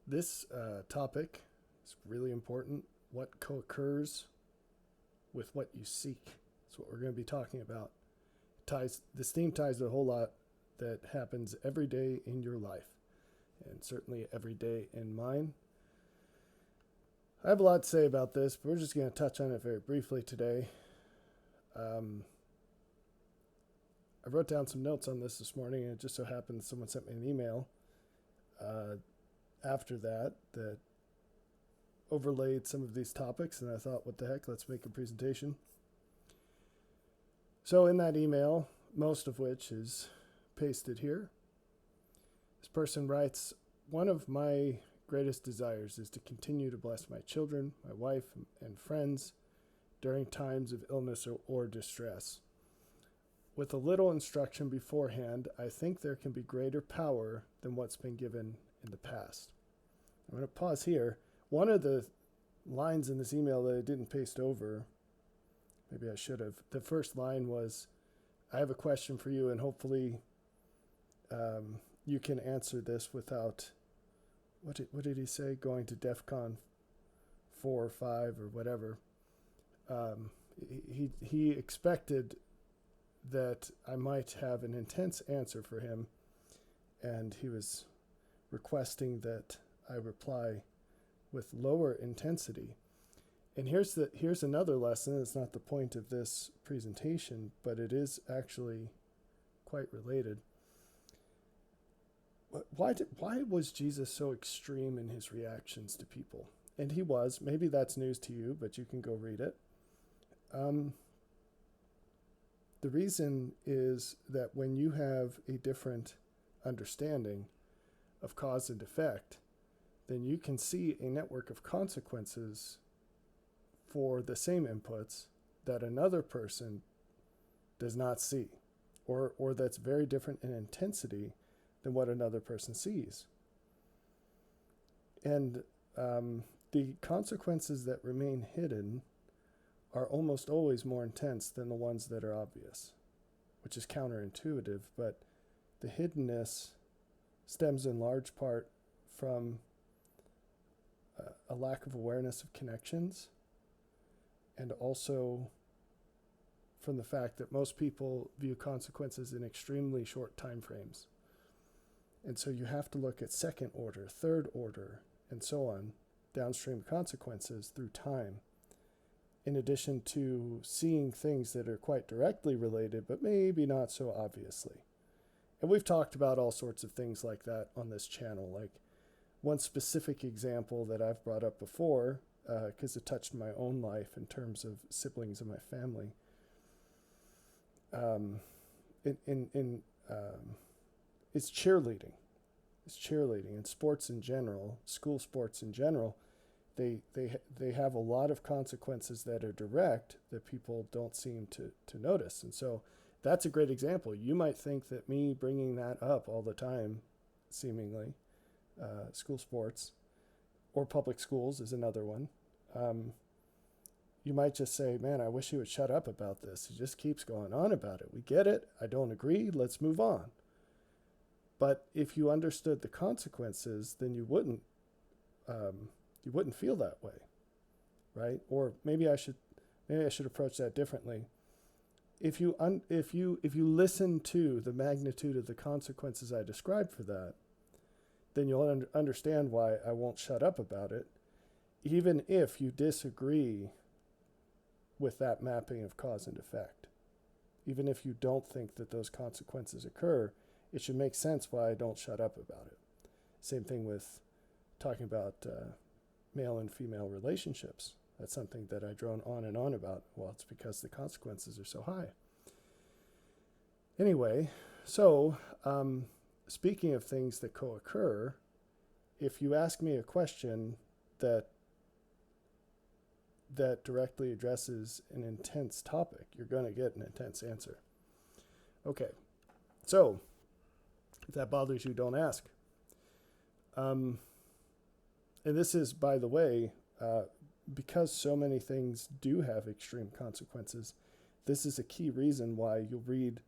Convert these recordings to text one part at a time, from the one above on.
This topic is really important. What co-occurs with what you seek. That's what we're going to be talking about. This theme ties to a whole lot that happens every day in your life, and certainly every day in mine. I have a lot to say about this, but we're just going to touch on it very briefly today. I wrote down some notes on this morning, and it just so happened someone sent me an email after that overlaid some of these topics, and I thought, what the heck, let's make a presentation. So in that email, most of which is pasted here, this person writes, one of my greatest desires is to continue to bless my children, my wife, and friends during times of illness or distress. With a little instruction beforehand, I think there can be greater power than what's been given in the past. I'm going to pause here. One of the lines in this email that I didn't paste over, maybe I should have. The first line was, I have a question for you, and hopefully you can answer this without, what did he say, going to DEF CON 4 or 5 or whatever. He expected that I might have an intense answer for him, and he was requesting that I reply with lower intensity. And here's another lesson. It's not the point of this presentation, but it is actually quite related. Why was Jesus so extreme in his reactions to people? And he was. Maybe that's news to you, but you can go read it. The reason is that when you have a different understanding of cause and effect, then you can see a network of consequences for the same inputs that another person does not see, or that's very different in intensity than what another person sees. And the consequences that remain hidden are almost always more intense than the ones that are obvious, which is counterintuitive, but the hiddenness stems in large part from a lack of awareness of connections, and also from the fact that most people view consequences in extremely short time frames. And so you have to look at second order, third order, and so on, downstream consequences through time, in addition to seeing things that are quite directly related, but maybe not so obviously. And we've talked about all sorts of things like that on this channel. Like one specific example that I've brought up before, because it touched my own life in terms of siblings in my family. It's cheerleading. It's cheerleading and sports in general, school sports in general. They have a lot of consequences that are direct that people don't seem to notice. And so that's a great example. You might think that me bringing that up all the time, seemingly, school sports or public schools is another one. You might just say, man, I wish he would shut up about this. He just keeps going on about it. We get it. I don't agree. Let's move on. But if you understood the consequences, then you wouldn't feel that way, right? Or maybe I should approach that differently. If you listen to the magnitude of the consequences I described for that, then you'll understand why I won't shut up about it, even if you disagree with that mapping of cause and effect. Even if you don't think that those consequences occur, it should make sense why I don't shut up about it. Same thing with talking about male and female relationships. That's something that I drone on and on about. Well, it's because the consequences are so high. Anyway, so speaking of things that co-occur, if you ask me a question that directly addresses an intense topic, you're going to get an intense answer. Okay, so if that bothers you, don't ask. And this is, by the way, because so many things do have extreme consequences, this is a key reason why you'll read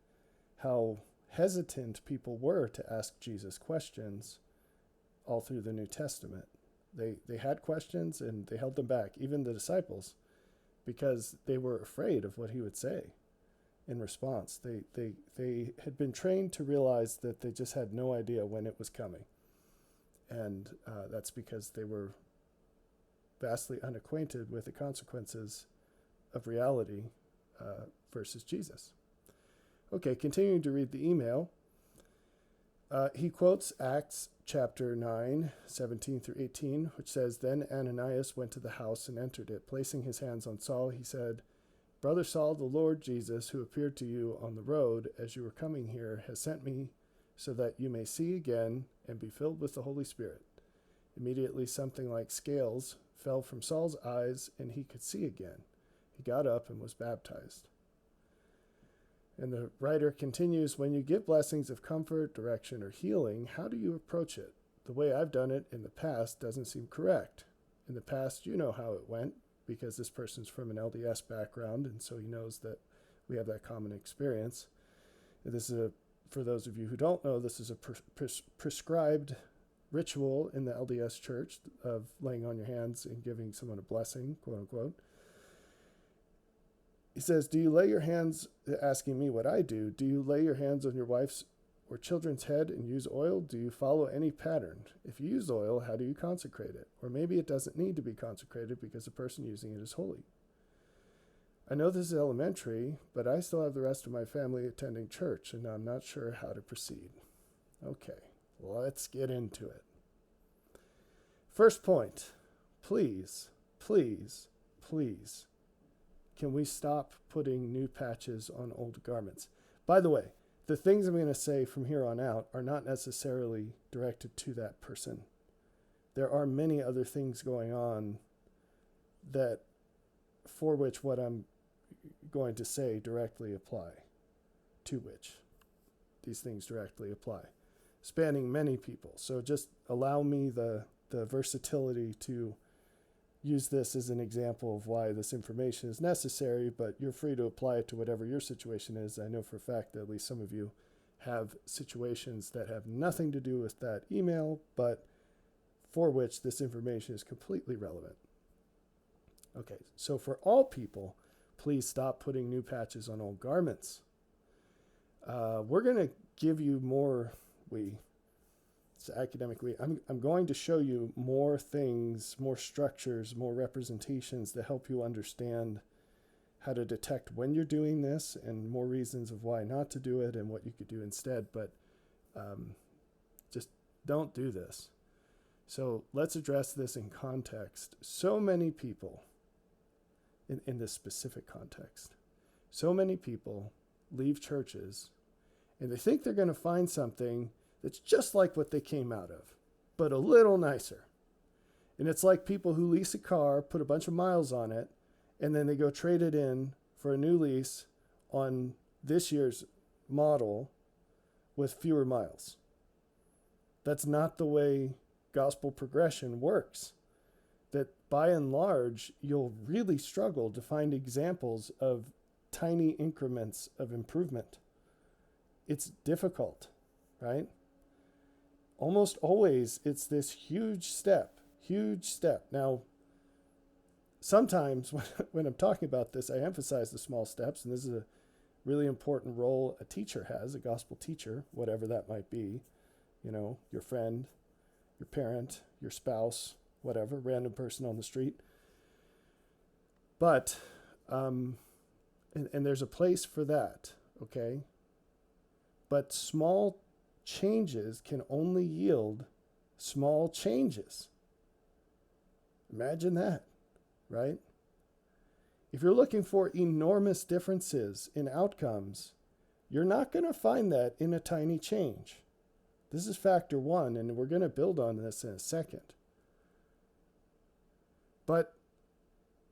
how hesitant people were to ask Jesus questions all through the New Testament. They had questions and they held them back, even the disciples, because they were afraid of what he would say in response. They had been trained to realize that they just had no idea when it was coming. And that's because they were vastly unacquainted with the consequences of reality versus Jesus. Okay, continuing to read the email. He quotes Acts chapter 9, 17 through 18, which says, Then Ananias went to the house and entered it. Placing his hands on Saul, he said, Brother Saul, the Lord Jesus, who appeared to you on the road as you were coming here, has sent me so that you may see again and be filled with the Holy Spirit. Immediately something like scales fell from Saul's eyes, and he could see again. He got up and was baptized. And the writer continues, when you give blessings of comfort, direction, or healing, how do you approach it? The way I've done it in the past doesn't seem correct. In the past, you know how it went, because this person's from an LDS background, and so he knows that we have that common experience. And this is for those of you who don't know, this is a prescribed ritual in the LDS church of laying on your hands and giving someone a blessing, quote unquote. He says, do you lay your hands, asking me what I do you lay your hands on your wife's or children's head and use oil? Do you follow any pattern? If you use oil, how do you consecrate it? Or maybe it doesn't need to be consecrated because the person using it is holy. I know this is elementary, but I still have the rest of my family attending church, and I'm not sure how to proceed. Okay, let's get into it. First point, please, please, please, can we stop putting new patches on old garments? By the way, the things I'm going to say from here on out are not necessarily directed to that person. There are many other things going on that for which what I'm going to say directly apply, to which these things directly apply, spanning many people. So just allow me the versatility to use this as an example of why this information is necessary, but you're free to apply it to whatever your situation is. I know for a fact that at least some of you have situations that have nothing to do with that email, but for which this information is completely relevant. Okay, so for all people, please stop putting new patches on old garments. We're going to give you more, academically, I'm going to show you more things, more structures, more representations that help you understand how to detect when you're doing this and more reasons of why not to do it and what you could do instead. But just don't do this. So let's address this in context. So many people, in this specific context, so many people leave churches and they think they're going to find something that's just like what they came out of, but a little nicer. And it's like people who lease a car, put a bunch of miles on it, and then they go trade it in for a new lease on this year's model with fewer miles. That's not the way gospel progression works. That by and large, you'll really struggle to find examples of tiny increments of improvement. It's difficult, right? Almost always, it's this huge step. Now, sometimes when I'm talking about this, I emphasize the small steps, and this is a really important role a teacher has, a gospel teacher, whatever that might be, your friend, your parent, your spouse, whatever, random person on the street. But, and there's a place for that, okay? But small changes can only yield small changes. Imagine that, right? If you're looking for enormous differences in outcomes, you're not going to find that in a tiny change. This is factor one, and we're going to build on this in a second. But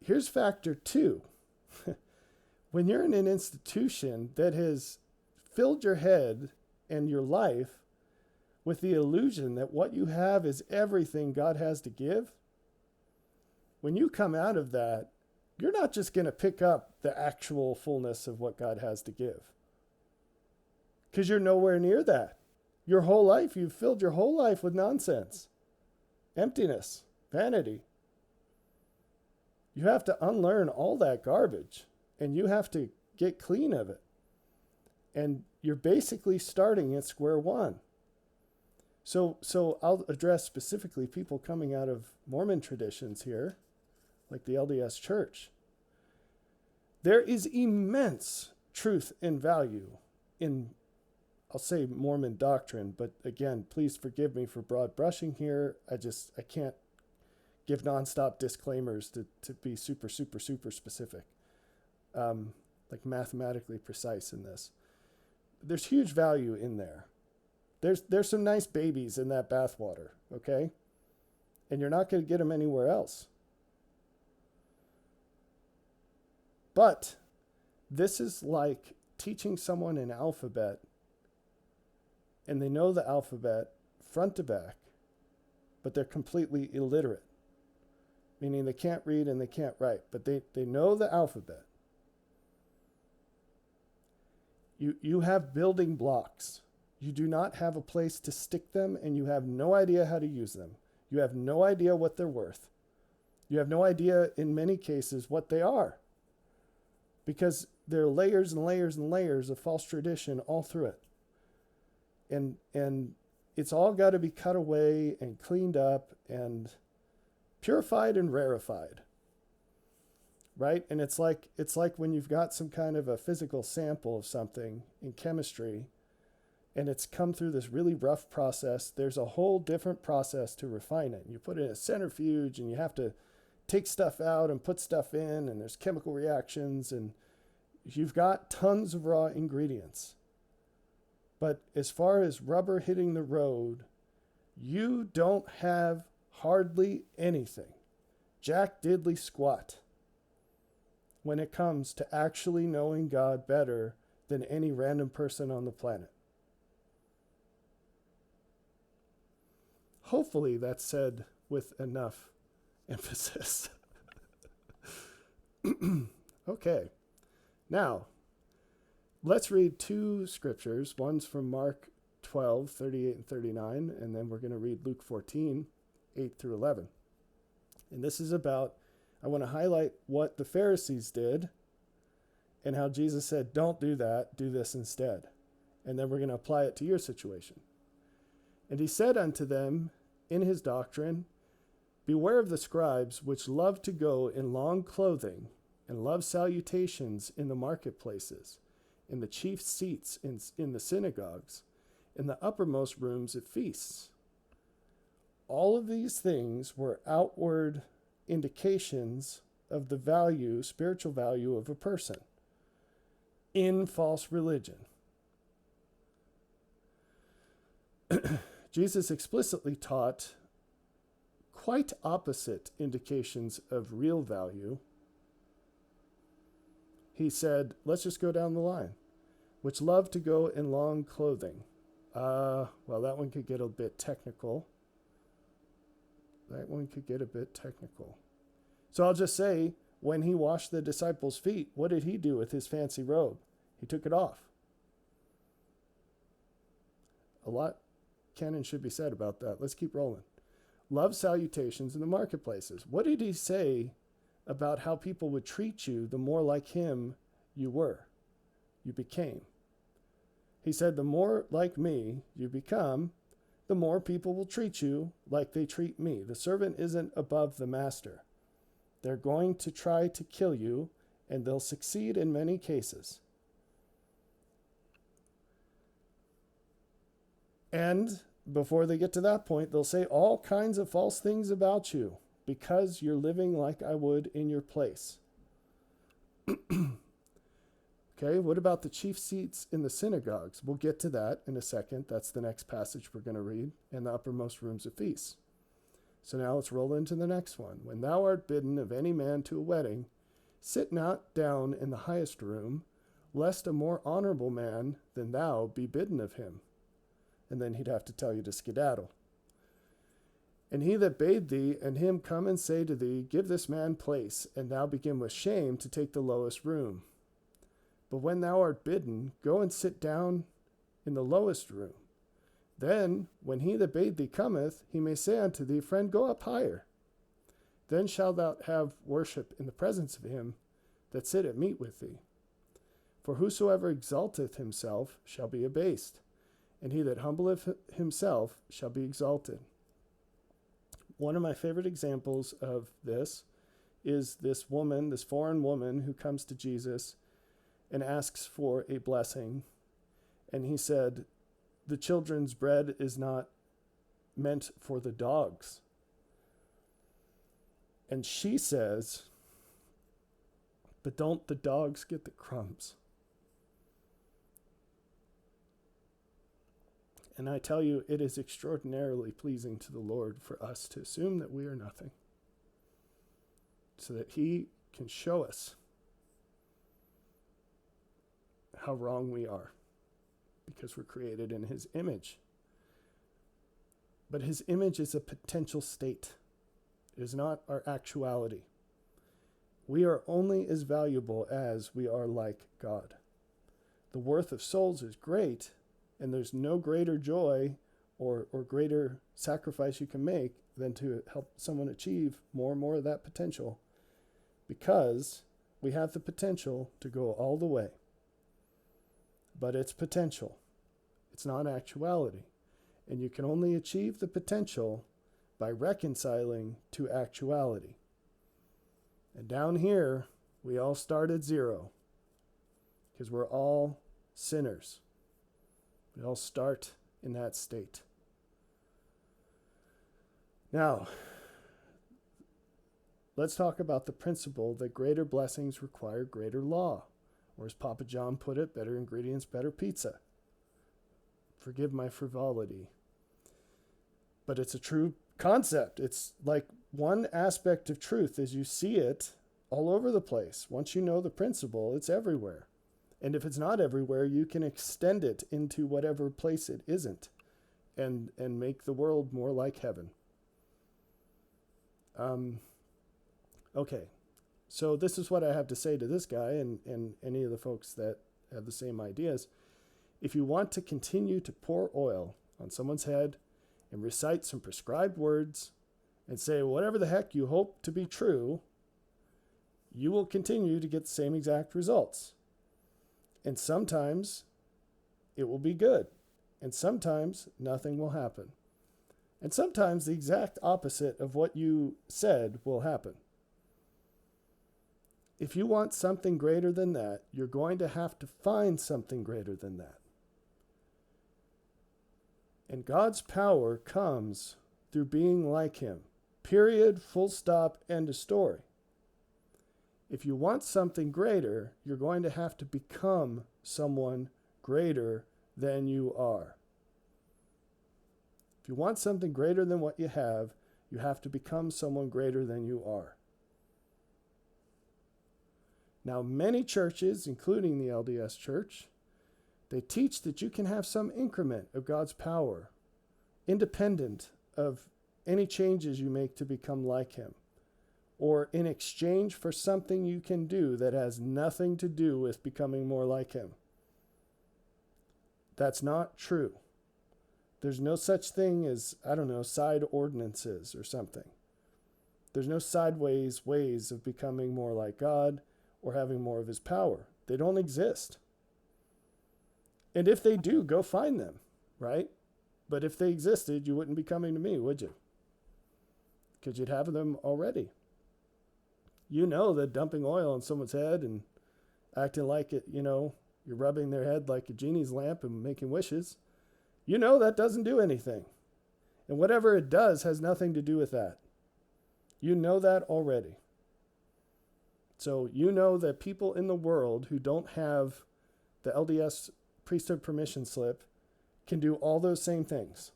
here's factor two. When you're in an institution that has filled your head and your life with the illusion that what you have is everything God has to give, when you come out of that, you're not just going to pick up the actual fullness of what God has to give, because you're nowhere near that. Your whole life, you've filled your whole life with nonsense. emptiness, vanity. You have to unlearn all that garbage, and you have to get clean of it. And you're basically starting at square one. So I'll address specifically people coming out of Mormon traditions here, like the LDS Church. There is immense truth and value in, I'll say, Mormon doctrine, but again, please forgive me for broad brushing here. I can't give nonstop disclaimers to be super specific, like mathematically precise in this. There's huge value in there. There's some nice babies in that bathwater, okay? And you're not going to get them anywhere else. But this is like teaching someone an alphabet, and they know the alphabet front to back, but they're completely illiterate, meaning they can't read and they can't write, but they know the alphabet. You have building blocks. You do not have a place to stick them, and you have no idea how to use them. You have no idea what they're worth. You have no idea, in many cases, what they are, because there are layers and layers and layers of false tradition all through it. And it's all got to be cut away and cleaned up and purified and rarefied. Right? And it's like when you've got some kind of a physical sample of something in chemistry, and it's come through this really rough process. There's a whole different process to refine it. You put it in a centrifuge, and you have to take stuff out and put stuff in, and there's chemical reactions, and you've got tons of raw ingredients. But as far as rubber hitting the road, you don't have hardly anything. Jack diddly squat when it comes to actually knowing God better than any random person on the planet. Hopefully that's said with enough emphasis. Okay. Now, let's read two scriptures. One's from Mark 12, 38 and 39, and then we're going to read Luke 14, 8 through 11. And this is about, I want to highlight what the Pharisees did and how Jesus said, don't do that, do this instead. And then we're going to apply it to your situation. And he said unto them in his doctrine, beware of the scribes which love to go in long clothing and love salutations in the marketplaces, in the chief seats in the synagogues, in the uppermost rooms at feasts. All of these things were outward indications of the value, spiritual value of a person in false religion. Jesus explicitly taught quite opposite indications of real value. He said, let's just go down the line, which love to go in long clothing. Well, that one could get a bit technical. So I'll just say, when he washed the disciples' feet, what did he do with his fancy robe? He took it off. A lot canon should be said about that. Let's keep rolling. Love salutations in the marketplaces. What did he say about how people would treat you the more like him you became? He said, the more like me you become, the more people will treat you like they treat me. The servant isn't above the master. They're going to try to kill you, and they'll succeed in many cases. And before they get to that point, they'll say all kinds of false things about you because you're living like I would in your place. Okay, what about the chief seats in the synagogues? We'll get to that in a second. That's the next passage we're going to read, and the uppermost rooms of feasts. So now let's roll into the next one. When thou art bidden of any man to a wedding, sit not down in the highest room, lest a more honorable man than thou be bidden of him. And then he'd have to tell you to skedaddle. And he that bade thee and him come and say to thee, give this man place, and thou begin with shame to take the lowest room. But when thou art bidden, go and sit down in the lowest room. Then, when he that bade thee cometh, he may say unto thee, Friend, go up higher. Then shalt thou have worship in the presence of him that sit at meat with thee. For whosoever exalteth himself shall be abased, and he that humbleth himself shall be exalted. One of my favorite examples of this is this woman, this foreign woman, who comes to Jesus and asks for a blessing. And he said, the children's bread is not meant for the dogs. And she says, but don't the dogs get the crumbs? And I tell you, it is extraordinarily pleasing to the Lord for us to assume that we are nothing, so that he can show us how wrong we are, because we're created in his image. But his image is a potential state. It is not our actuality. We are only as valuable as we are like God. The worth of souls is great, and there's no greater joy or greater sacrifice you can make than to help someone achieve more and more of that potential, because we have the potential to go all the way. But it's potential. It's not actuality. And you can only achieve the potential by reconciling to actuality. And down here, we all start at zero, because we're all sinners. We all start in that state. Now, let's talk about the principle that greater blessings require greater law. Or as Papa John put it, better ingredients, better pizza. Forgive my frivolity. But it's a true concept. It's like one aspect of truth as you see it all over the place. Once you know the principle, it's everywhere. And if it's not everywhere, you can extend it into whatever place it isn't and make the world more like heaven. Okay, so this is what I have to say to this guy and any of the folks that have the same ideas. If you want to continue to pour oil on someone's head and recite some prescribed words and say whatever the heck you hope to be true, you will continue to get the same exact results. And sometimes it will be good. And sometimes nothing will happen. And sometimes the exact opposite of what you said will happen. If you want something greater than that, you're going to have to find something greater than that. And God's power comes through being like him. Period, full stop, end of story. If you want something greater, you're going to have to become someone greater than you are. If you want something greater than what you have to become someone greater than you are. Now, many churches, including the LDS Church, they teach that you can have some increment of God's power, independent of any changes you make to become like him, or in exchange for something you can do that has nothing to do with becoming more like him. That's not true. There's no such thing as, side ordinances or something. There's no sideways ways of becoming more like God or having more of his power. They don't exist. And if they do, go find them, right? But if they existed, you wouldn't be coming to me, would you? Because you'd have them already. You know that dumping oil on someone's head and acting like it, you're rubbing their head like a genie's lamp and making wishes. You know that doesn't do anything. And whatever it does has nothing to do with that. You know that already. So you know that people in the world who don't have the LDS priesthood permission slip can do all those same things.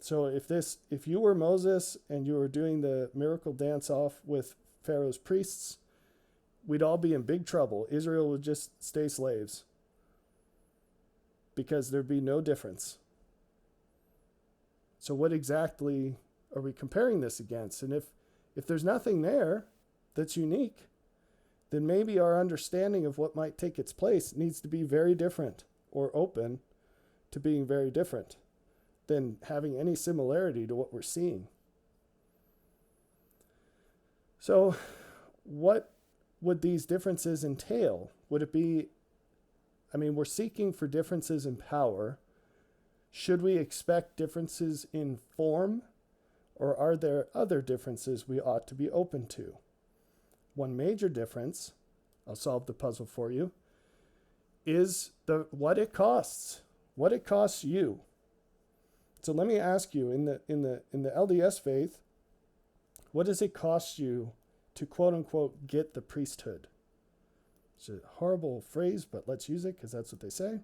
So if you were Moses and you were doing the miracle dance off with Pharaoh's priests, we'd all be in big trouble. Israel would just stay slaves because there'd be no difference. So what exactly are we comparing this against? And if there's nothing there that's unique, then maybe our understanding of what might take its place needs to be very different or open to being very different than having any similarity to what we're seeing. So what would these differences entail? Would it be, we're seeking for differences in power. Should we expect differences in form, or are there other differences we ought to be open to? One major difference, I'll solve the puzzle for you, is what it costs. What it costs you. So let me ask you, in the LDS faith, what does it cost you to quote unquote get the priesthood? It's a horrible phrase, but let's use it because that's what they say.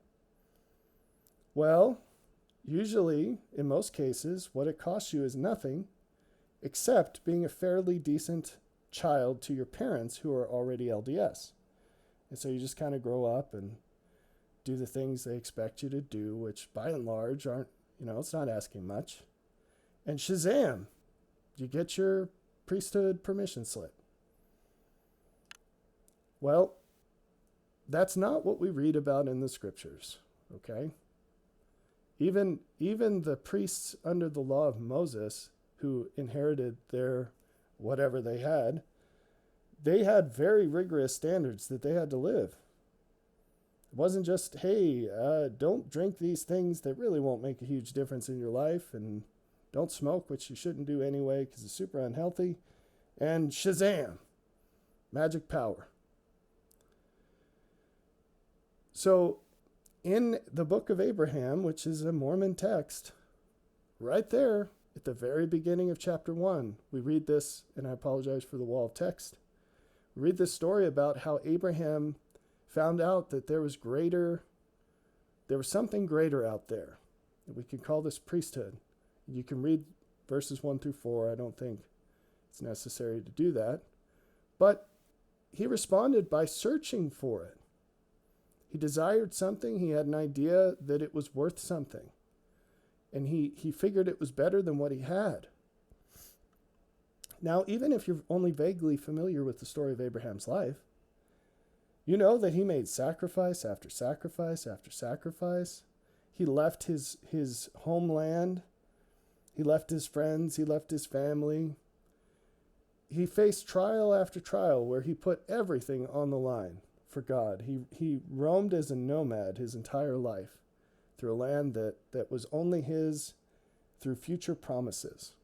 Well, usually, in most cases, what it costs you is nothing except being a fairly decent child to your parents who are already LDS. And so you just kind of grow up and do the things they expect you to do, which by and large aren't, it's not asking much. And shazam, you get your priesthood permission slip. Well, that's not what we read about in the scriptures, okay? Even the priests under the law of Moses who inherited their whatever they had very rigorous standards that they had to live. It wasn't just, hey, don't drink these things that really won't make a huge difference in your life, and don't smoke, which you shouldn't do anyway because it's super unhealthy, and shazam, magic power. So in the book of Abraham, which is a Mormon text, right there at the very beginning of chapter 1, we read this, and I apologize for the wall of text. We read this story about how Abraham found out that there was something greater out there. We can call this priesthood. You can read verses 1 through 4. I don't think it's necessary to do that. But he responded by searching for it. He desired something. He had an idea that it was worth something. And he figured it was better than what he had. Now, even if you're only vaguely familiar with the story of Abraham's life, you know that he made sacrifice after sacrifice after sacrifice. He left his homeland. He left his friends. He left his family. He faced trial after trial where he put everything on the line for God. He roamed as a nomad his entire life through a land that was only his through future promises.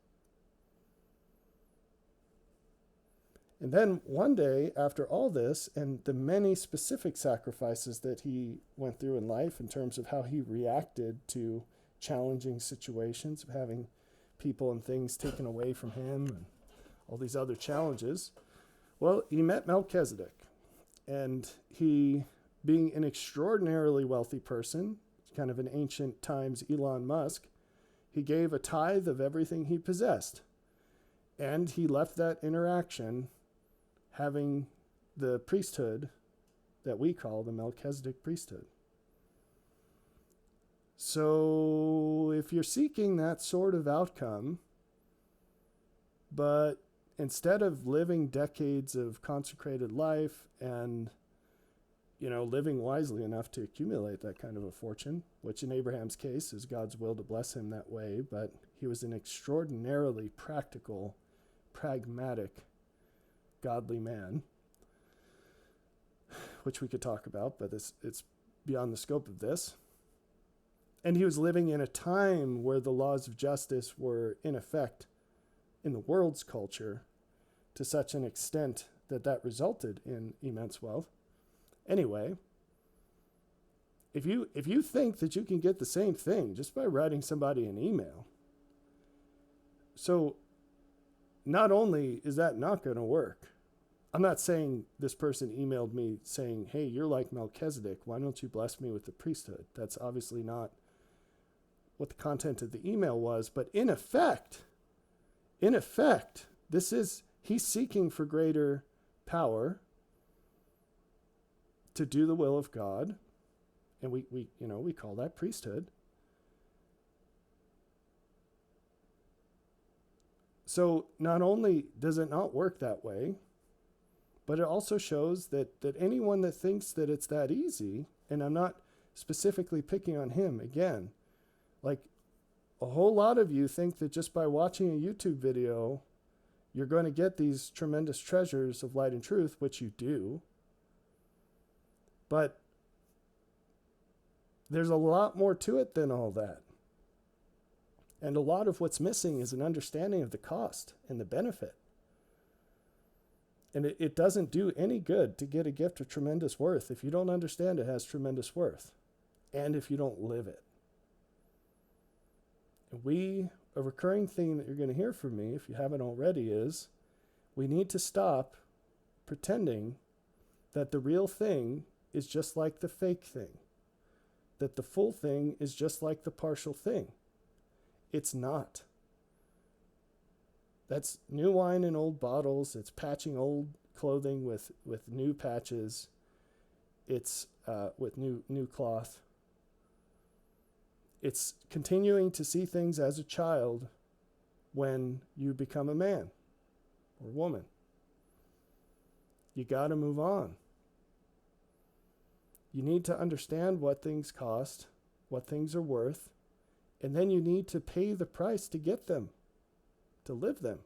And then one day, after all this, and the many specific sacrifices that he went through in life in terms of how he reacted to challenging situations, of having people and things taken away from him, and all these other challenges, well, he met Melchizedek. And he, being an extraordinarily wealthy person, kind of an ancient times Elon Musk, he gave a tithe of everything he possessed. And he left that interaction having the priesthood that we call the Melchizedek priesthood. So if you're seeking that sort of outcome, but instead of living decades of consecrated life and, living wisely enough to accumulate that kind of a fortune, which in Abraham's case is God's will to bless him that way, but he was an extraordinarily practical, pragmatic, godly man, which we could talk about, but it's beyond the scope of this. And he was living in a time where the laws of justice were in effect in the world's culture to such an extent that resulted in immense wealth. Anyway, if you think that you can get the same thing just by writing somebody an email, so not only is that not going to work, I'm not saying this person emailed me saying, hey, you're like Melchizedek, why don't you bless me with the priesthood? That's obviously not what the content of the email was, but in effect, he's seeking for greater power to do the will of God, and we call that priesthood. So not only does it not work that way, but it also shows that anyone that thinks that it's that easy, and I'm not specifically picking on him again, Like, a whole lot of you think that just by watching a YouTube video, you're going to get these tremendous treasures of light and truth, which you do. But there's a lot more to it than all that. And a lot of what's missing is an understanding of the cost and the benefit. And it doesn't do any good to get a gift of tremendous worth if you don't understand it has tremendous worth, and if you don't live it. A recurring theme that you're going to hear from me, if you haven't already, is we need to stop pretending that the real thing is just like the fake thing, that the full thing is just like the partial thing. It's not. That's new wine in old bottles. It's patching old clothing with new patches. It's with new cloth. It's continuing to see things as a child when you become a man or woman. You got to move on. You need to understand what things cost, what things are worth, and then you need to pay the price to get them, to live them.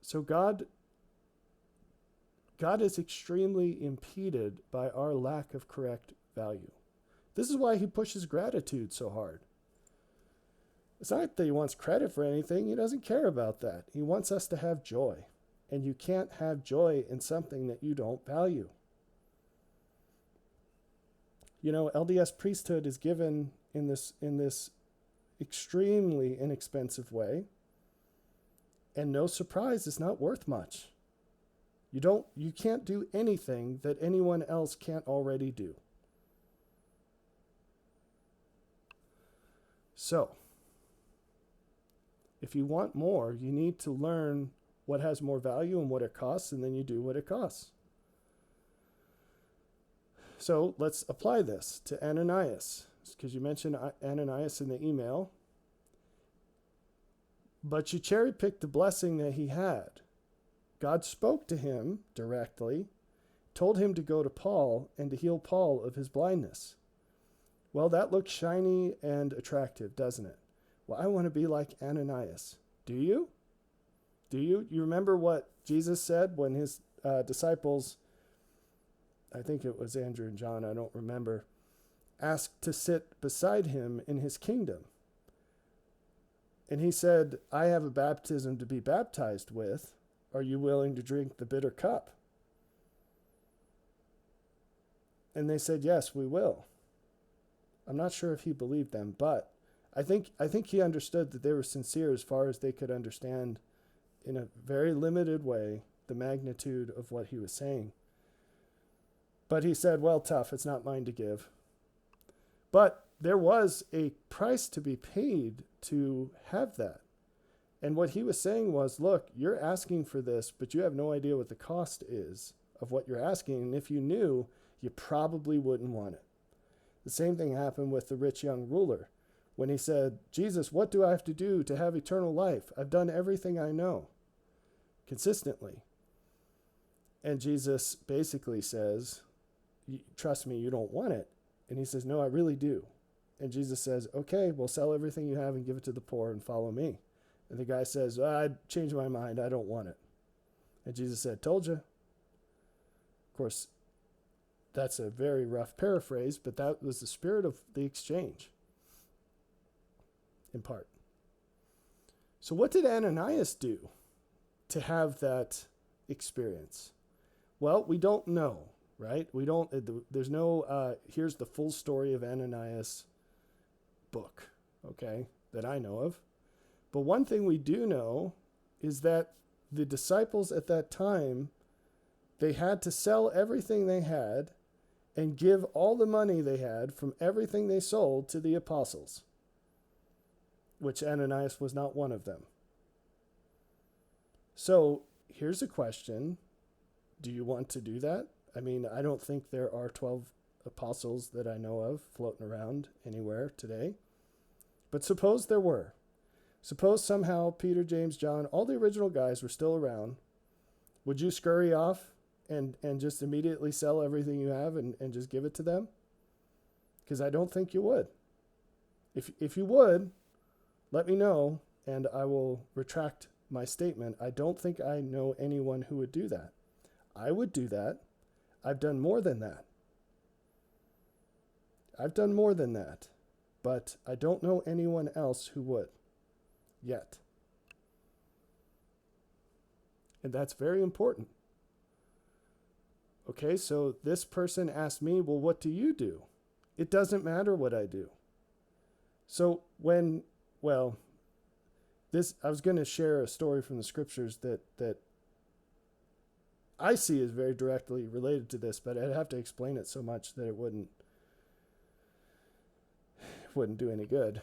So God is extremely impeded by our lack of correct value. This is why he pushes gratitude so hard. It's not that he wants credit for anything. He doesn't care about that. He wants us to have joy. And you can't have joy in something that you don't value. You know, LDS priesthood is given in this extremely inexpensive way. And no surprise, it's not worth much. You can't do anything that anyone else can't already do. So, if you want more, you need to learn what has more value and what it costs, and then you do what it costs. So let's apply this to Ananias, because you mentioned Ananias in the email. But you cherry-picked the blessing that he had. God spoke to him directly, told him to go to Paul and to heal Paul of his blindness. Well, that looks shiny and attractive, doesn't it? Well, I want to be like Ananias. Do you? Do you? You remember what Jesus said when his disciples, I think it was Andrew and John, I don't remember, asked to sit beside him in his kingdom. And he said, I have a baptism to be baptized with. Are you willing to drink the bitter cup? And they said, yes, we will. I'm not sure if he believed them, but I think he understood that they were sincere as far as they could understand in a very limited way the magnitude of what he was saying. But he said, well, tough, it's not mine to give. But there was a price to be paid to have that. And what he was saying was, look, you're asking for this, but you have no idea what the cost is of what you're asking. And if you knew, you probably wouldn't want it. The same thing happened with the rich young ruler when he said, Jesus, what do I have to do to have eternal life? I've done everything I know consistently. And Jesus basically says, trust me, you don't want it. And he says, no, I really do. And Jesus says, okay, well, sell everything you have and give it to the poor and follow me. And the guy says, I changed my mind. I don't want it. And Jesus said, told you. Of course, that's a very rough paraphrase, but that was the spirit of the exchange, in part. So what did Ananias do to have that experience? Well, we don't know, right? There's no, here's the full story of Ananias book, okay, that I know of. But one thing we do know is that the disciples at that time, they had to sell everything they had and give all the money they had from everything they sold to the apostles, which Ananias was not one of them. So here's a question. Do you want to do that? I mean, I don't think there are 12 apostles that I know of floating around anywhere today. But suppose there were. Suppose somehow Peter, James, John, all the original guys were still around. Would you scurry off and just immediately sell everything you have and just give it to them? Because I don't think you would. If you would, let me know, and I will retract my statement. I don't think I know anyone who would do that. I would do that. I've done more than that. But I don't know anyone else who would yet. And that's very important. Okay, so this person asked me, well, what do you do? It doesn't matter what I do. So I was going to share a story from the scriptures that I see is very directly related to this, but I'd have to explain it so much that it wouldn't do any good.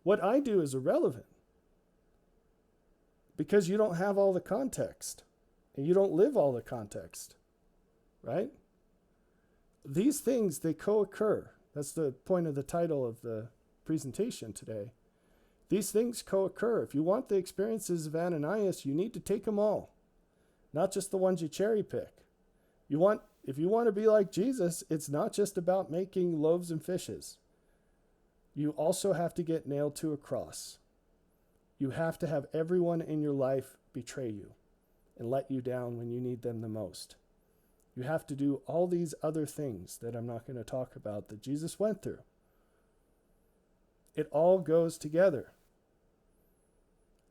What I do is irrelevant because you don't have all the context and you don't live all the context, right? These things, they co-occur. That's the point of the title of the presentation today. These things co-occur. If you want the experiences of Ananias, you need to take them all, not just the ones you cherry pick. If you want to be like Jesus, it's not just about making loaves and fishes. You also have to get nailed to a cross. You have to have everyone in your life betray you and let you down when you need them the most. You have to do all these other things that I'm not going to talk about that Jesus went through. It all goes together.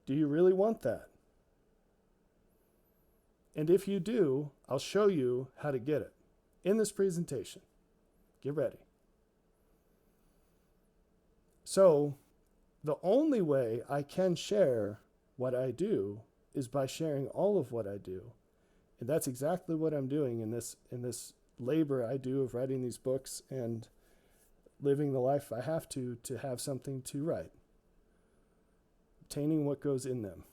Do you really want that? And if you do, I'll show you how to get it in this presentation. Get ready. So, the only way I can share what I do is by sharing all of what I do. And that's exactly what I'm doing in this labor I do of writing these books and living the life I have to have something to write. Obtaining what goes in them.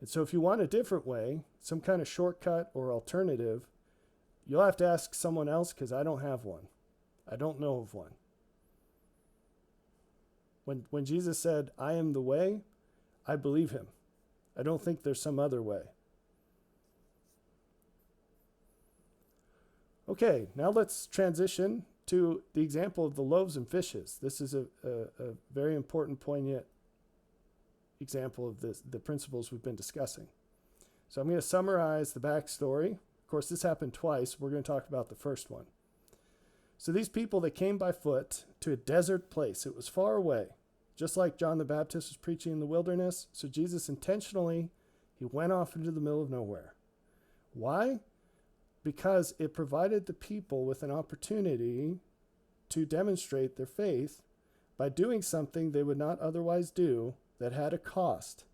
And so if you want a different way, some kind of shortcut or alternative, you'll have to ask someone else because I don't have one. I don't know of one. When Jesus said, I am the way, I believe him. I don't think there's some other way. Okay, now let's transition to the example of the loaves and fishes. This is a very important, poignant example of the principles we've been discussing. So I'm going to summarize the backstory. Of course, this happened twice. We're going to talk about the first one. So these people, they came by foot to a desert place. It was far away, just like John the Baptist was preaching in the wilderness. So Jesus intentionally, he went off into the middle of nowhere. Why? Because it provided the people with an opportunity to demonstrate their faith by doing something they would not otherwise do that had a cost.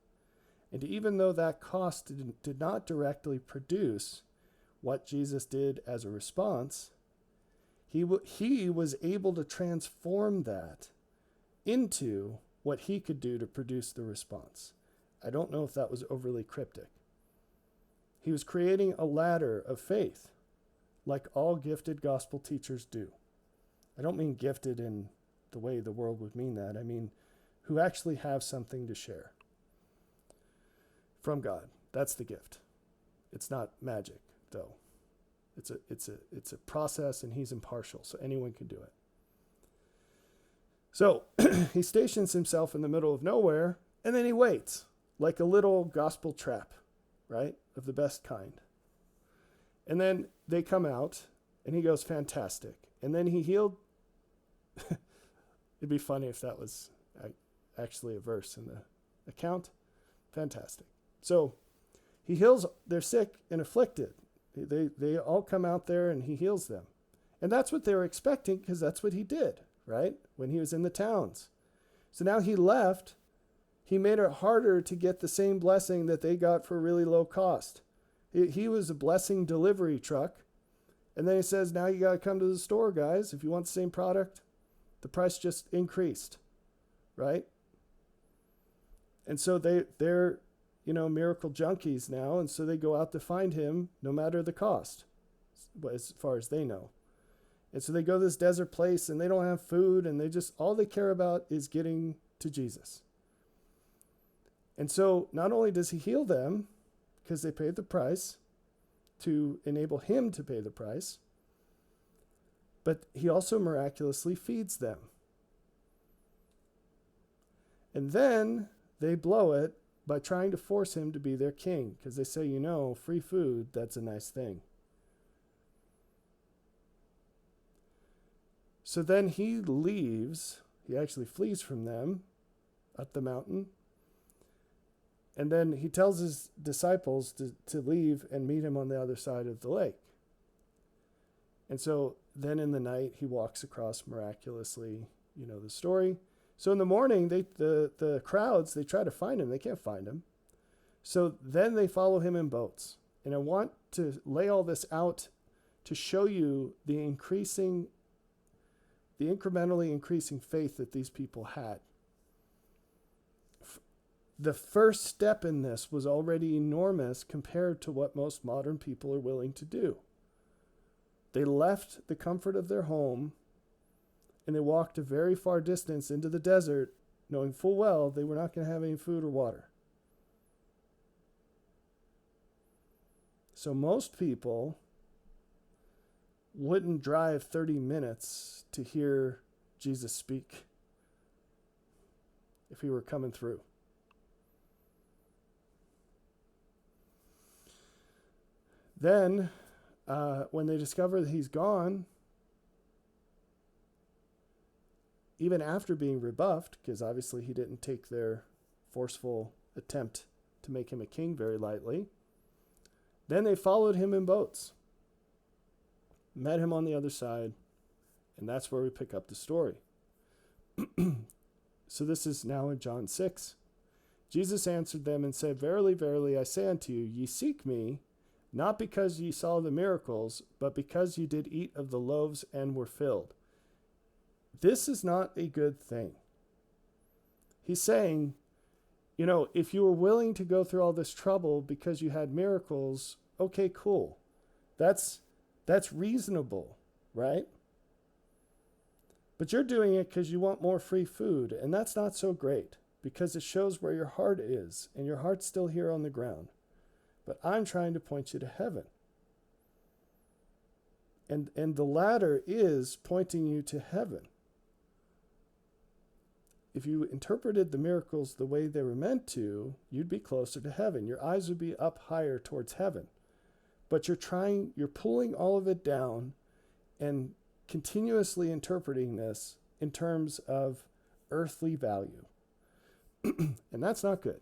And even though that cost did not directly produce what Jesus did as a response, he was able to transform that into what he could do to produce the response. I don't know if that was overly cryptic. He was creating a ladder of faith, like all gifted gospel teachers do. I don't mean gifted in the way the world would mean that. I mean who actually have something to share from God. That's the gift. It's not magic, though. It's a process, and he's impartial, so anyone can do it. So he stations himself in the middle of nowhere, and then he waits, like a little gospel trap, right, of the best kind. And then they come out, and he goes, fantastic. And then he healed. It'd be funny if that was actually a verse in the account. Fantastic. So he heals their sick and afflicted. They all come out there and he heals them. And that's what they were expecting because that's what he did, right? When he was in the towns. So now he left. He made it harder to get the same blessing that they got for really low cost. He was a blessing delivery truck. And then he says, now you got to come to the store, guys. If you want the same product, the price just increased, right? And so they're miracle junkies now. And so they go out to find him no matter the cost, as far as they know. And so they go to this desert place and they don't have food and all they care about is getting to Jesus. And so not only does he heal them because they paid the price to enable him to pay the price, But he also miraculously feeds them. And then they blow it by trying to force him to be their king, because they say, free food, that's a nice thing. So then he leaves. He actually flees from them up the mountain. And then he tells his disciples to leave and meet him on the other side of the lake. And so then in the night, he walks across miraculously, the story. So in the morning, the crowds, they try to find him. They can't find him. So then they follow him in boats. And I want to lay all this out to show you the incrementally increasing faith that these people had. The first step in this was already enormous compared to what most modern people are willing to do. They left the comfort of their home and they walked a very far distance into the desert, knowing full well they were not going to have any food or water. So most people wouldn't drive 30 minutes to hear Jesus speak if he were coming through. Then, when they discover that he's gone, even after being rebuffed, because obviously he didn't take their forceful attempt to make him a king very lightly, then they followed him in boats, met him on the other side, and that's where we pick up the story. So this is now in John 6. Jesus answered them and said, "Verily, verily, I say unto you, ye seek me, not because ye saw the miracles, but because ye did eat of the loaves and were filled. This is not a good thing." He's saying, if you were willing to go through all this trouble because you had miracles, okay, cool. That's reasonable, right? But you're doing it because you want more free food, and that's not so great because it shows where your heart is, and your heart's still here on the ground. But I'm trying to point you to heaven. And the latter is pointing you to heaven. If you interpreted the miracles the way they were meant to, you'd be closer to heaven. Your eyes would be up higher towards heaven. But you're pulling all of it down and continuously interpreting this in terms of earthly value. And that's not good.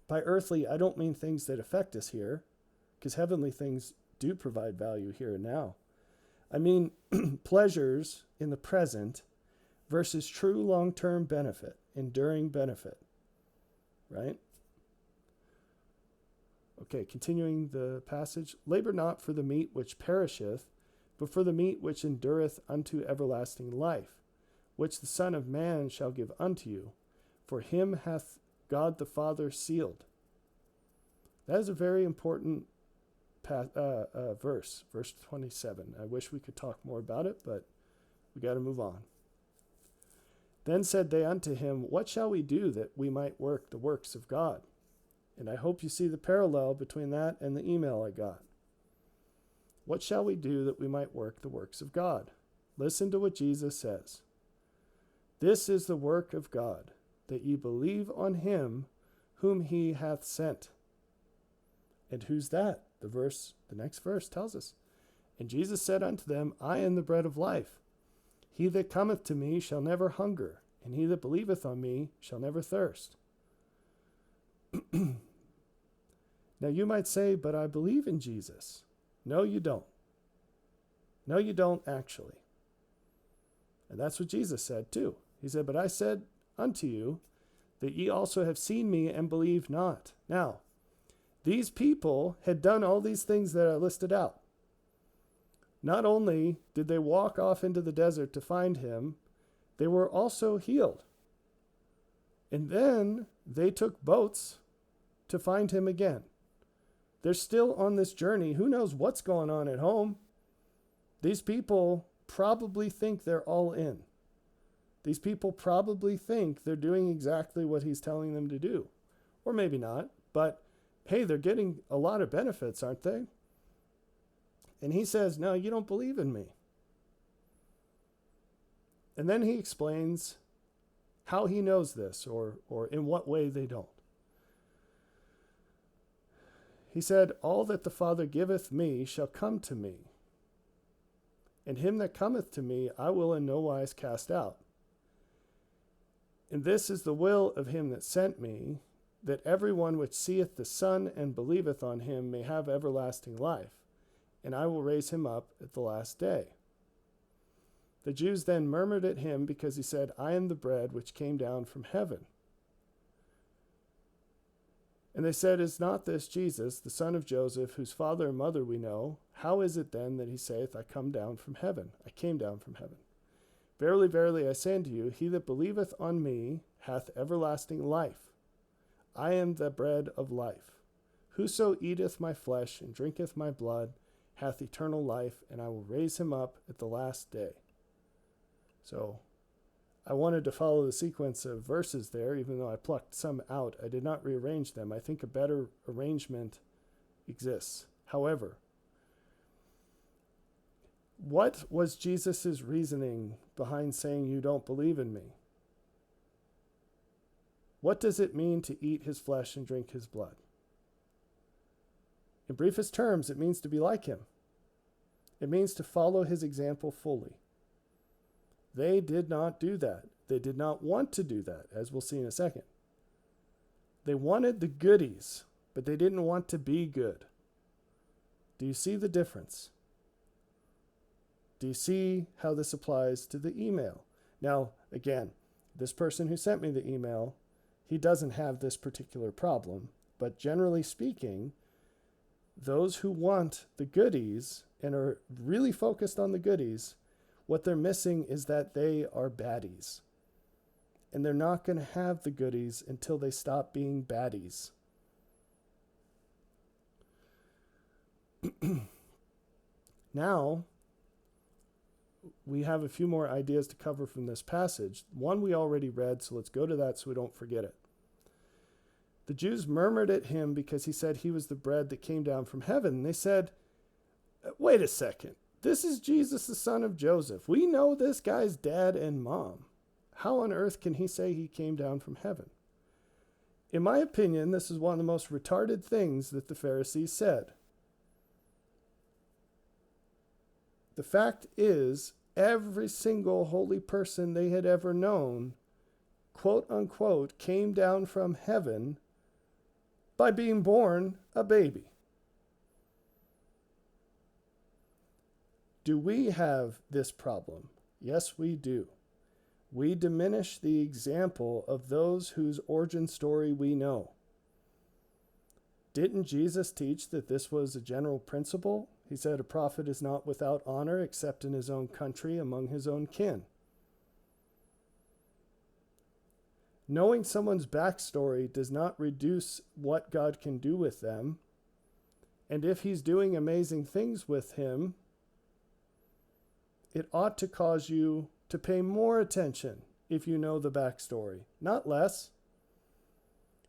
By earthly, I don't mean things that affect us here, because heavenly things do provide value here and now. I mean pleasures in the present versus true long-term benefit, enduring benefit, right? Okay, continuing the passage. Labor not for the meat which perisheth, but for the meat which endureth unto everlasting life, which the Son of Man shall give unto you. For him hath God the Father sealed. That is a very important verse 27. I wish we could talk more about it, but we got to move on. Then said they unto him, What shall we do that we might work the works of God? And I hope you see the parallel between that and the email I got. What shall we do that we might work the works of God? Listen to what Jesus says. This is the work of God, that ye believe on him whom he hath sent. And who's that? The next verse tells us. And Jesus said unto them, I am the bread of life. He that cometh to me shall never hunger, and he that believeth on me shall never thirst. Now you might say, but I believe in Jesus. No, you don't. No, you don't actually. And that's what Jesus said too. He said, but I said unto you that ye also have seen me and believe not. Now, these people had done all these things that I listed out. Not only did they walk off into the desert to find him, they were also healed. And then they took boats to find him again. They're still on this journey. Who knows what's going on at home? These people probably think they're all in. These people probably think they're doing exactly what he's telling them to do. Or maybe not, but hey, they're getting a lot of benefits, aren't they? And he says, no, you don't believe in me. And then he explains how he knows this, or in what way they don't. He said, "All that the Father giveth me shall come to me, and him that cometh to me I will in no wise cast out. And this is the will of him that sent me, that every one which seeth the Son and believeth on him may have everlasting life, and I will raise him up at the last day." The Jews then murmured at him because he said, "I am the bread which came down from heaven." And they said, "Is not this Jesus, the son of Joseph, whose father and mother we know? How is it then that he saith, I came down from heaven? Verily, verily, I say unto you, he that believeth on me hath everlasting life. I am the bread of life. Whoso eateth my flesh and drinketh my blood hath eternal life, and I will raise him up at the last day." So I wanted to follow the sequence of verses there, even though I plucked some out. I did not rearrange them. I think a better arrangement exists. However, what was Jesus' reasoning behind saying you don't believe in me? What does it mean to eat his flesh and drink his blood? In briefest terms, it means to be like him. It means to follow his example fully. They did not do that. They did not want to do that, as we'll see in a second. They wanted the goodies, but they didn't want to be good. Do you see the difference? Do you see how this applies to the email? Now, again, this person who sent me the email, he doesn't have this particular problem, but generally speaking, those who want the goodies and are really focused on the goodies, what they're missing is that they are baddies. And they're not going to have the goodies until they stop being baddies. Now, we have a few more ideas to cover from this passage. One we already read, so let's go to that so we don't forget it. The Jews murmured at him because he said he was the bread that came down from heaven. And they said, "Wait a second. This is Jesus, the son of Joseph. We know this guy's dad and mom. How on earth can he say he came down from heaven?" In my opinion, this is one of the most retarded things that the Pharisees said. The fact is, every single holy person they had ever known, quote unquote, came down from heaven by being born a baby. Do we have this problem? Yes, we do. We diminish the example of those whose origin story we know. Didn't Jesus teach that this was a general principle? He said a prophet is not without honor except in his own country, among his own kin. Knowing someone's backstory does not reduce what God can do with them. And if he's doing amazing things with him, it ought to cause you to pay more attention if you know the backstory, not less.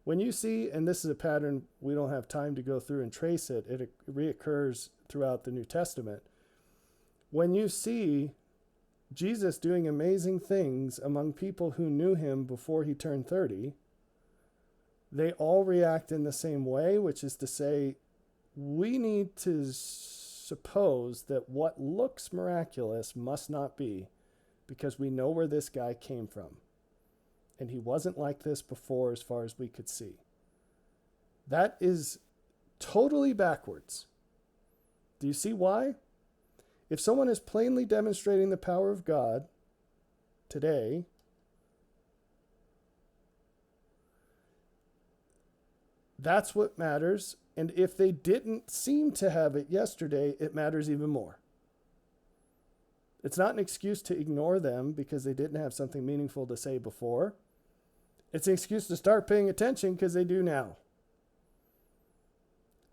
When you see, and this is a pattern, we don't have time to go through and trace it, it reoccurs throughout the New Testament. When you see Jesus doing amazing things among people who knew him before he turned 30, they all react in the same way, which is to say, we need to suppose that what looks miraculous must not be, because we know where this guy came from. And he wasn't like this before as far as we could see. That is totally backwards. Do you see why? If someone is plainly demonstrating the power of God today, that's what matters. And if they didn't seem to have it yesterday, it matters even more. It's not an excuse to ignore them because they didn't have something meaningful to say before. It's an excuse to start paying attention because they do now.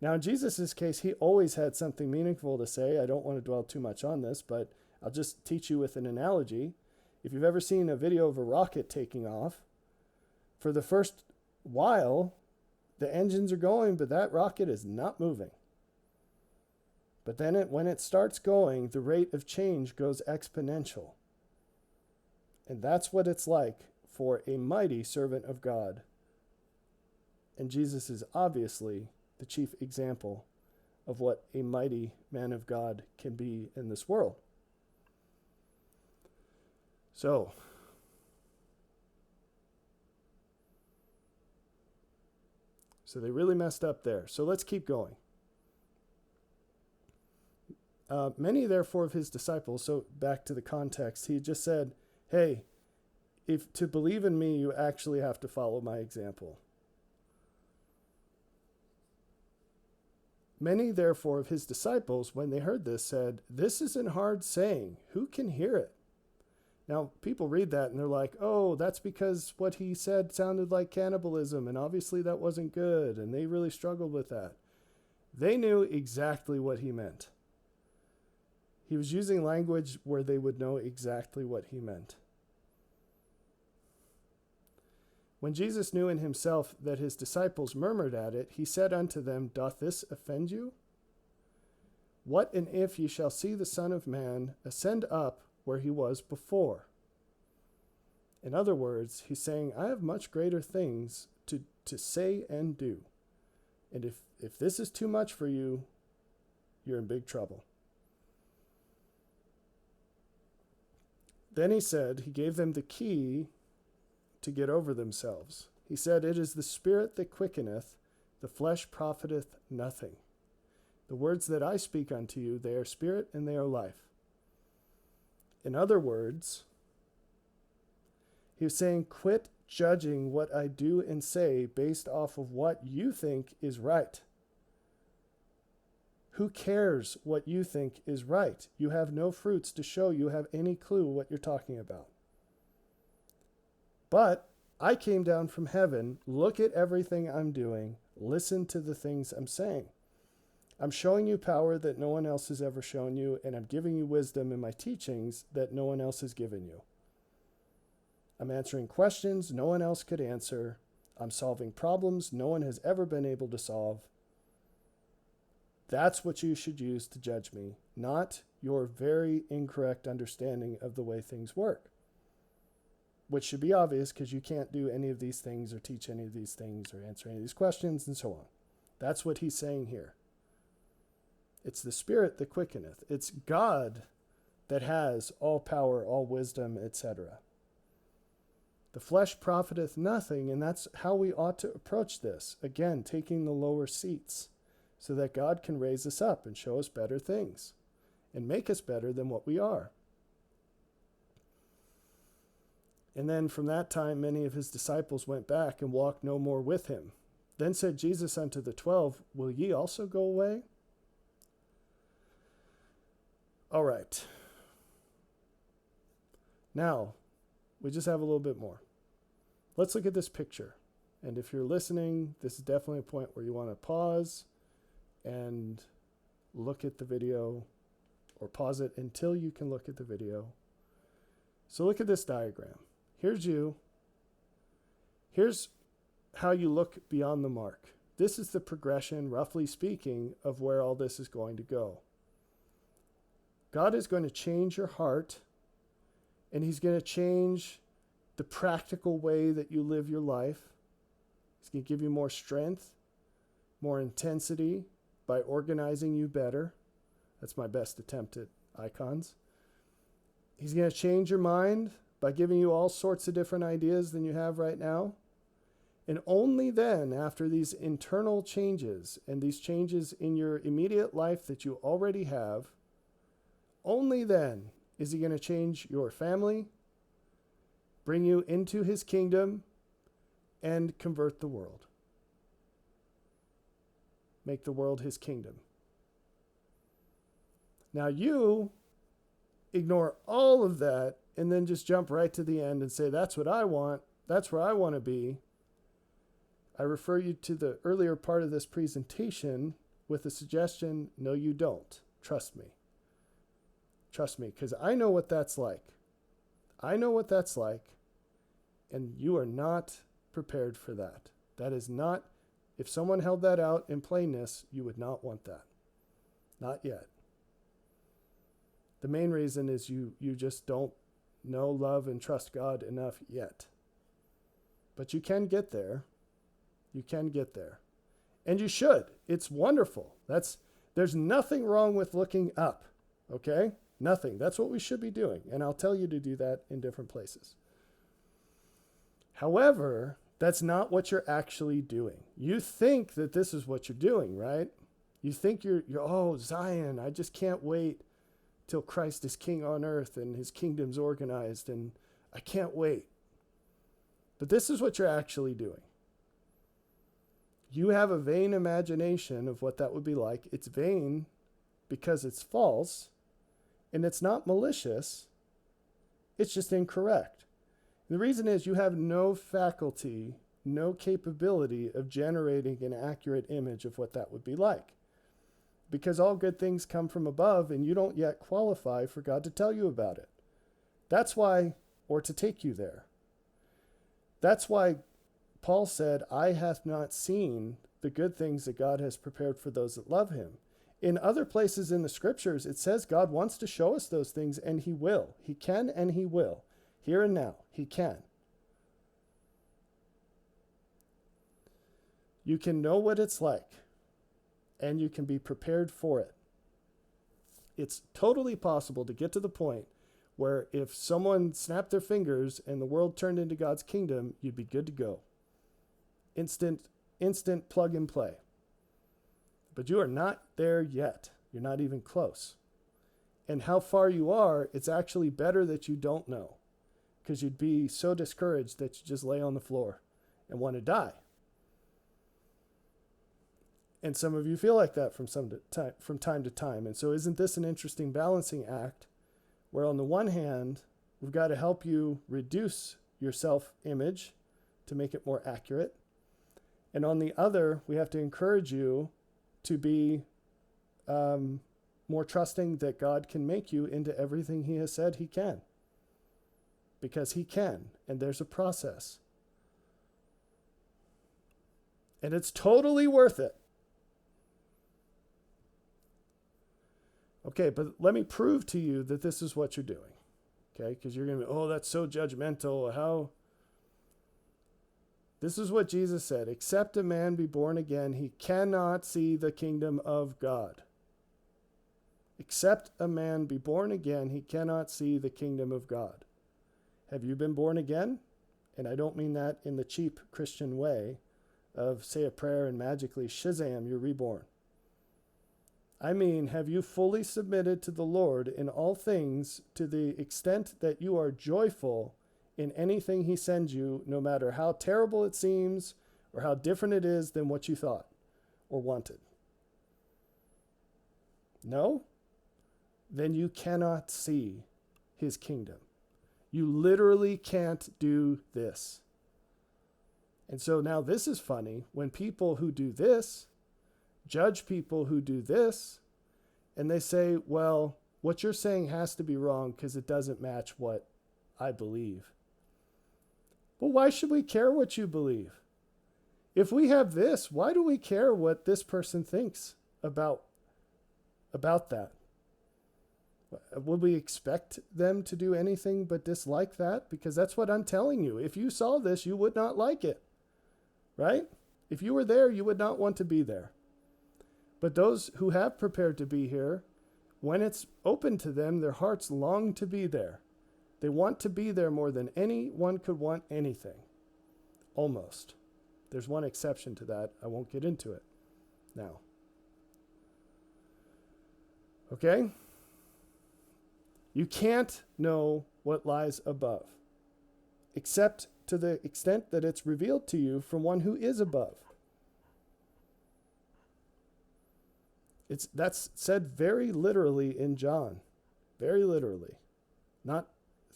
Now, in Jesus' case, he always had something meaningful to say. I don't want to dwell too much on this, but I'll just teach you with an analogy. If you've ever seen a video of a rocket taking off, for the first while, the engines are going, but that rocket is not moving. But then when it starts going, the rate of change goes exponential. And that's what it's like for a mighty servant of God. And Jesus is obviously the chief example of what a mighty man of God can be in this world. So, they really messed up there. So let's keep going. Many, therefore, of his disciples, so back to the context, he just said, hey, if to believe in me, you actually have to follow my example. Many, therefore, of his disciples, when they heard this, said, this is a hard saying. Who can hear it? Now, people read that and they're like, oh, that's because what he said sounded like cannibalism, and obviously that wasn't good, and they really struggled with that. They knew exactly what he meant. He was using language where they would know exactly what he meant. When Jesus knew in himself that his disciples murmured at it, he said unto them, doth this offend you? What and if ye shall see the Son of Man ascend up where he was before? In other words, he's saying, I have much greater things to say and do. And if this is too much for you, you're in big trouble. Then he said, he gave them the key to get over themselves. He said, it is the spirit that quickeneth, the flesh profiteth nothing. The words that I speak unto you, they are spirit and they are life. In other words, he was saying, quit judging what I do and say based off of what you think is right. Who cares what you think is right? You have no fruits to show you have any clue what you're talking about. But I came down from heaven, look at everything I'm doing, listen to the things I'm saying. I'm showing you power that no one else has ever shown you, and I'm giving you wisdom in my teachings that no one else has given you. I'm answering questions no one else could answer. I'm solving problems no one has ever been able to solve. That's what you should use to judge me, not your very incorrect understanding of the way things work. Which should be obvious because you can't do any of these things or teach any of these things or answer any of these questions and so on. That's what he's saying here. It's the Spirit that quickeneth. It's God that has all power, all wisdom, etc. The flesh profiteth nothing, and that's how we ought to approach this. Again, taking the lower seats so that God can raise us up and show us better things and make us better than what we are. And then from that time, many of his disciples went back and walked no more with him. Then said Jesus unto the 12, will ye also go away? All right. Now, we just have a little bit more. Let's look at this picture. And if you're listening, this is definitely a point where you want to pause and look at the video, or pause it until you can look at the video. So look at this diagram. Here's you. Here's how you look beyond the mark. This is the progression, roughly speaking, of where all this is going to go. God is going to change your heart, and he's going to change the practical way that you live your life. He's going to give you more strength, more intensity by organizing you better. That's my best attempt at icons. He's going to change your mind by giving you all sorts of different ideas than you have right now. And only then, after these internal changes and these changes in your immediate life that you already have, only then is he going to change your family, bring you into his kingdom, and convert the world. Make the world his kingdom. Now you ignore all of that and then just jump right to the end and say, that's what I want. That's where I want to be. I refer you to the earlier part of this presentation with the suggestion, no, you don't. Trust me. Trust me, because I know what that's like. I know what that's like, and you are not prepared for that. That is not, if someone held that out in plainness, you would not want that. Not yet. The main reason is you just don't know, love, and trust God enough yet. But you can get there. You can get there. And you should. It's wonderful. There's nothing wrong with looking up. Okay? Nothing. That's what we should be doing. And I'll tell you to do that in different places. However, that's not what you're actually doing. You think that this is what you're doing, right? You think you're oh, Zion, I just can't wait till Christ is king on earth and his kingdom's organized, and I can't wait. But this is what you're actually doing. You have a vain imagination of what that would be like. It's vain because it's false, and it's not malicious. It's just incorrect. And the reason is you have no faculty, no capability of generating an accurate image of what that would be like. Because all good things come from above, and you don't yet qualify for God to tell you about it. That's why, or to take you there. That's why Paul said, "Eye hath not seen the good things that God has prepared for those that love him." In other places in the scriptures, it says God wants to show us those things, and he will. He can and he will. Here and now, he can. You can know what it's like, and you can be prepared for it. It's totally possible to get to the point where if someone snapped their fingers and the world turned into God's kingdom, you'd be good to go. Instant plug and play. But you are not there yet. You're not even close. And how far you are, it's actually better that you don't know, because you'd be so discouraged that you just lay on the floor and want to die. And some of you feel like that from time to time. And so isn't this an interesting balancing act where on the one hand, we've got to help you reduce your self-image to make it more accurate. And on the other, we have to encourage you to be more trusting that God can make you into everything he has said he can. Because he can, and there's a process. And it's totally worth it. Okay, but let me prove to you that this is what you're doing. Okay, because you're going to be, oh, that's so judgmental. How? This is what Jesus said. Except a man be born again, he cannot see the kingdom of God. Except a man be born again, he cannot see the kingdom of God. Have you been born again? And I don't mean that in the cheap Christian way of say a prayer and magically, shazam, you're reborn. I mean, have you fully submitted to the Lord in all things to the extent that you are joyful in anything he sends you, no matter how terrible it seems or how different it is than what you thought or wanted? No? Then you cannot see his kingdom. You literally can't do this. And so now this is funny when people who do this judge people who do this, and they say, well, what you're saying has to be wrong because it doesn't match what I believe. Well, why should we care what you believe? If we have this, why do we care what this person thinks about that? Would we expect them to do anything but dislike that? Because that's what I'm telling you. If you saw this, you would not like it, right? If you were there, you would not want to be there. But those who have prepared to be here, when it's open to them, their hearts long to be there. They want to be there more than anyone could want anything. Almost. There's one exception to that. I won't get into it now. Okay? You can't know what lies above, except to the extent that it's revealed to you from one who is above. That's said very literally in John. Very literally. Not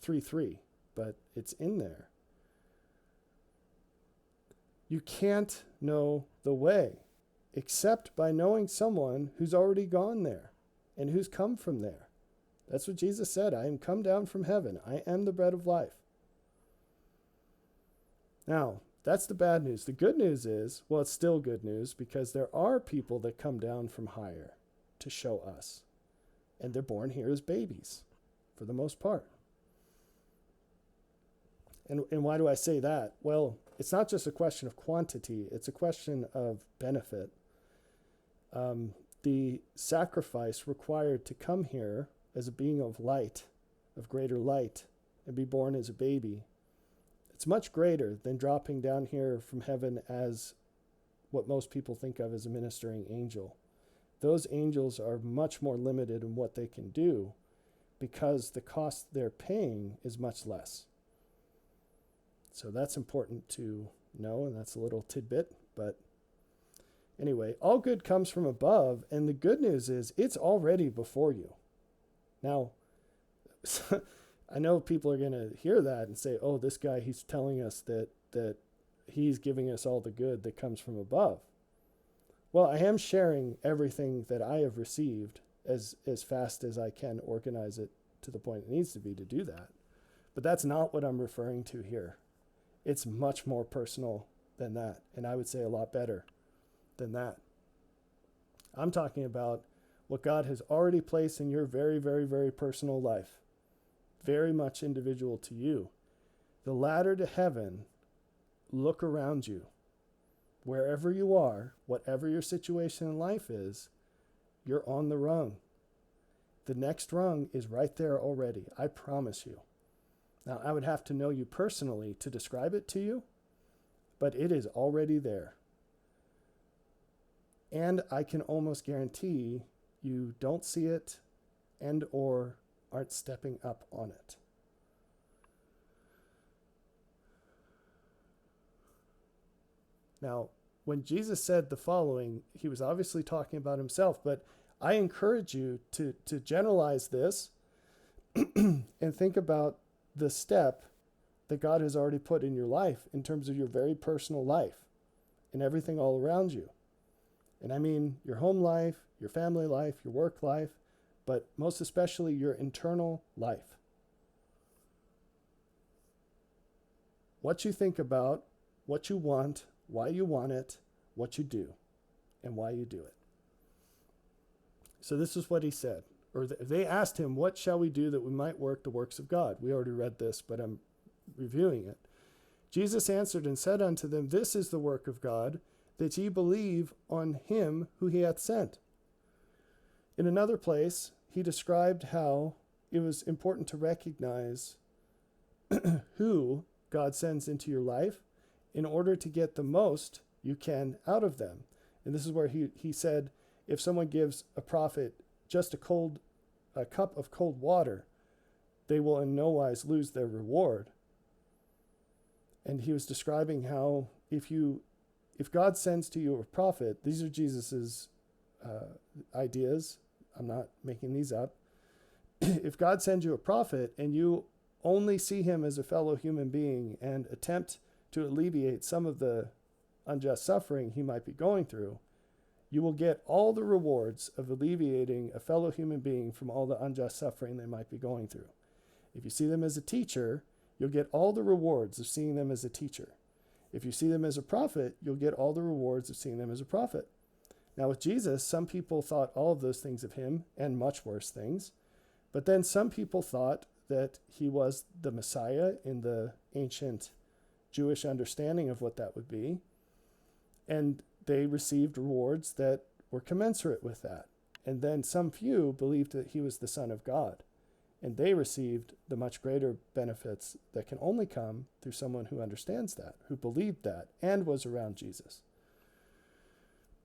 3:3, but it's in there. You can't know the way except by knowing someone who's already gone there and who's come from there. That's what Jesus said. I am come down from heaven. I am the bread of life. Now, that's the bad news. The good news is, well, it's still good news because there are people that come down from higher to show us. And they're born here as babies, for the most part. And why do I say that? Well, it's not just a question of quantity, it's a question of benefit. The sacrifice required to come here as a being of light, of greater light, and be born as a baby, it's much greater than dropping down here from heaven as what most people think of as a ministering angel. Those angels are much more limited in what they can do because the cost they're paying is much less. So that's important to know, and that's a little tidbit. But anyway, all good comes from above, and the good news is it's already before you. Now, I know people are going to hear that and say, oh, this guy, he's telling us that he's giving us all the good that comes from above. Well, I am sharing everything that I have received as fast as I can organize it to the point it needs to be to do that. But that's not what I'm referring to here. It's much more personal than that, and I would say a lot better than that. I'm talking about what God has already placed in your very, very, very personal life, very much individual to you. The ladder to heaven, look around you. Wherever you are, whatever your situation in life is, you're on the rung. The next rung is right there already, I promise you. Now, I would have to know you personally to describe it to you, but it is already there. And I can almost guarantee you don't see it and or aren't stepping up on it. Now, when Jesus said the following, he was obviously talking about himself, but I encourage you to generalize this and think about the step that God has already put in your life in terms of your very personal life and everything all around you. And I mean your home life, your family life, your work life, but most especially your internal life. What you think about, what you want, why you want it, what you do, and why you do it. So this is what he said. Or they asked him, what shall we do that we might work the works of God? We already read this, but I'm reviewing it. Jesus answered and said unto them, this is the work of God, that ye believe on him who he hath sent. In another place, he described how it was important to recognize who God sends into your life in order to get the most you can out of them. And this is where he said, if someone gives a prophet just a cup of cold water, they will in no wise lose their reward. And he was describing how if God sends to you a prophet, these are Jesus's ideas. I'm not making these up. If God sends you a prophet and you only see him as a fellow human being and attempt to alleviate some of the unjust suffering he might be going through, you will get all the rewards of alleviating a fellow human being from all the unjust suffering they might be going through. If you see them as a teacher, you'll get all the rewards of seeing them as a teacher. If you see them as a prophet, you'll get all the rewards of seeing them as a prophet. Now with Jesus, some people thought all of those things of him and much worse things. But then some people thought that he was the Messiah in the ancient Jewish understanding of what that would be. And they received rewards that were commensurate with that. And then some few believed that he was the Son of God. And they received the much greater benefits that can only come through someone who understands that, who believed that, and was around Jesus.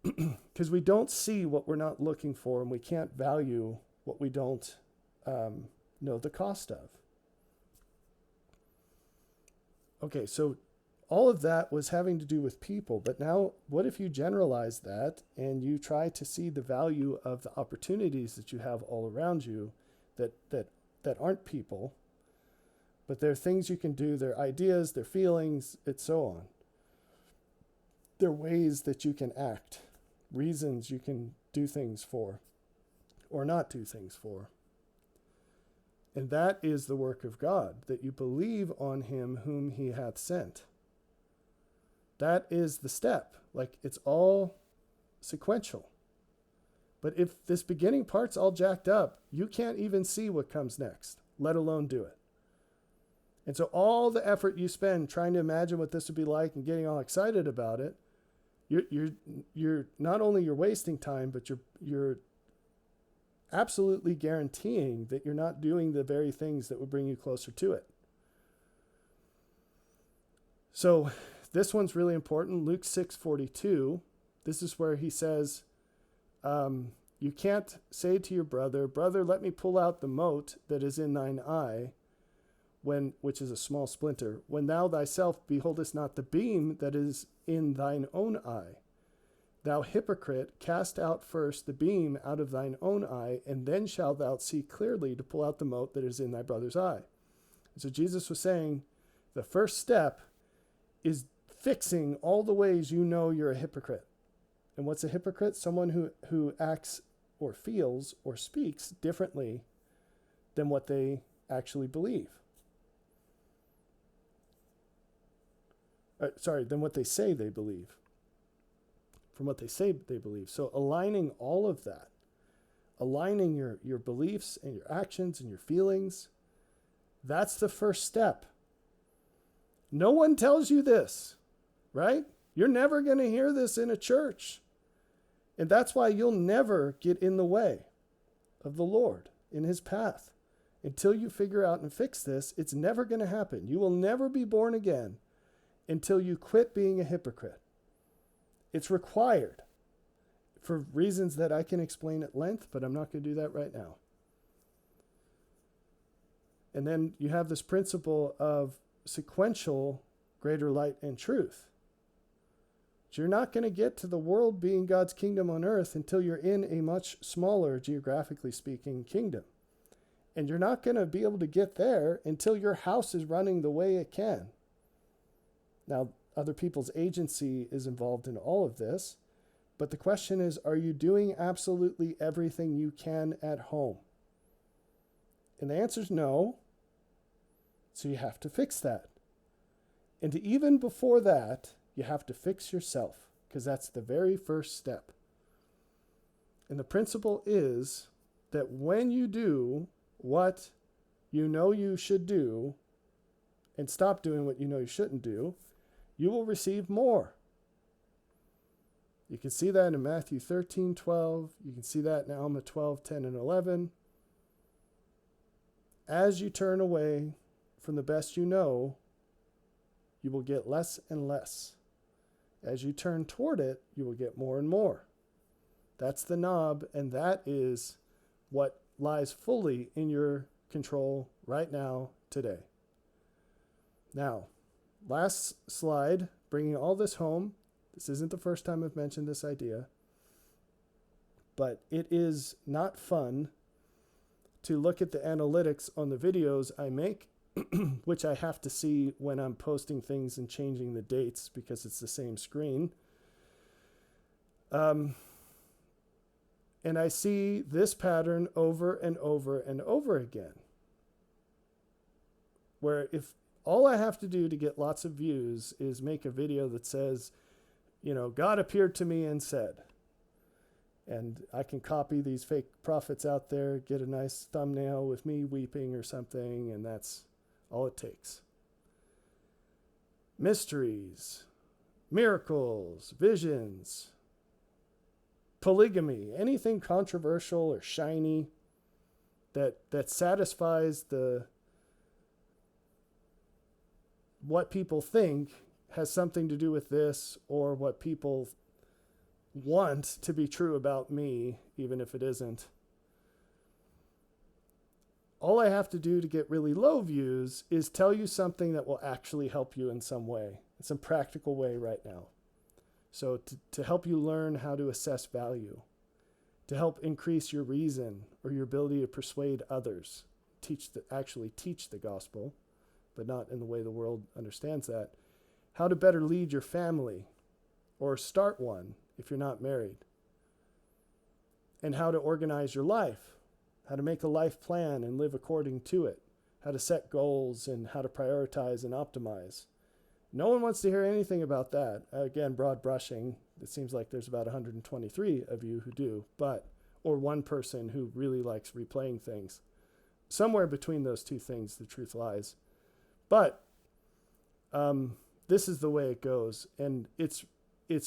Because we don't see what we're not looking for, and we can't value what we don't know the cost of. Okay, so all of that was having to do with people, but now what if you generalize that and you try to see the value of the opportunities that you have all around you that aren't people, but they're things you can do, they're ideas, they're feelings, and so on. They're ways that you can act, reasons you can do things for or not do things for. And that is the work of God, that you believe on him whom he hath sent. That is the step. Like, it's all sequential. But if this beginning part's all jacked up, you can't even see what comes next, let alone do it. And so all the effort you spend trying to imagine what this would be like and getting all excited about it, you're not only you're wasting time, but you're absolutely guaranteeing that you're not doing the very things that would bring you closer to it. So this one's really important. Luke 6:42. This is where he says, you can't say to your brother, brother, let me pull out the mote that is in thine eye, which is a small splinter, when thou thyself beholdest not the beam that is in thine own eye. Thou hypocrite, cast out first the beam out of thine own eye, and then shalt thou see clearly to pull out the mote that is in thy brother's eye. And so Jesus was saying, the first step is fixing all the ways you know you're a hypocrite. And what's a hypocrite? Someone who acts or feels or speaks differently than what they actually believe. Than what they say they believe. From what they say they believe. So aligning all of that, aligning your beliefs and your actions and your feelings, that's the first step. No one tells you this, right? You're never going to hear this in a church. And that's why you'll never get in the way of the Lord in his path. Until you figure out and fix this, it's never going to happen. You will never be born again until you quit being a hypocrite. It's required for reasons that I can explain at length, but I'm not going to do that right now. And then you have this principle of sequential greater light and truth. So you're not going to get to the world being God's kingdom on earth until you're in a much smaller, geographically speaking, kingdom. And you're not going to be able to get there until your house is running the way it can. Now, other people's agency is involved in all of this. But the question is, are you doing absolutely everything you can at home? And the answer is no. So you have to fix that. And even before that, you have to fix yourself, because that's the very first step. And the principle is that when you do what you know you should do and stop doing what you know you shouldn't do, you will receive more. You can see that in Matthew 13:12. You can see that in Alma 12:10 and 11. As you turn away from the best you know, you will get less and less. As you turn toward it, you will get more and more. That's the knob, and that is what lies fully in your control right now, today. Now, last slide, bringing all this home. This isn't the first time I've mentioned this idea, but it is not fun to look at the analytics on the videos I make, which I have to see when I'm posting things and changing the dates because it's the same screen. And I see this pattern over and over and over again, where if all I have to do to get lots of views is make a video that says, God appeared to me and said, and I can copy these fake prophets out there, get a nice thumbnail with me weeping or something, and that's all it takes. Mysteries, miracles, visions, polygamy, anything controversial or shiny that satisfies what people think has something to do with this, or what people want to be true about me, even if it isn't. All I have to do to get really low views is tell you something that will actually help you in some way, in some practical way right now. So to help you learn how to assess value, to help increase your reason or your ability to persuade others, actually teach the gospel, but not in the way the world understands that. How to better lead your family or start one if you're not married. And how to organize your life, how to make a life plan and live according to it, how to set goals and how to prioritize and optimize. No one wants to hear anything about that. Again, broad brushing. It seems like there's about 123 of you who do, or one person who really likes replaying things. Somewhere between those two things, the truth lies. But this is the way it goes, and it's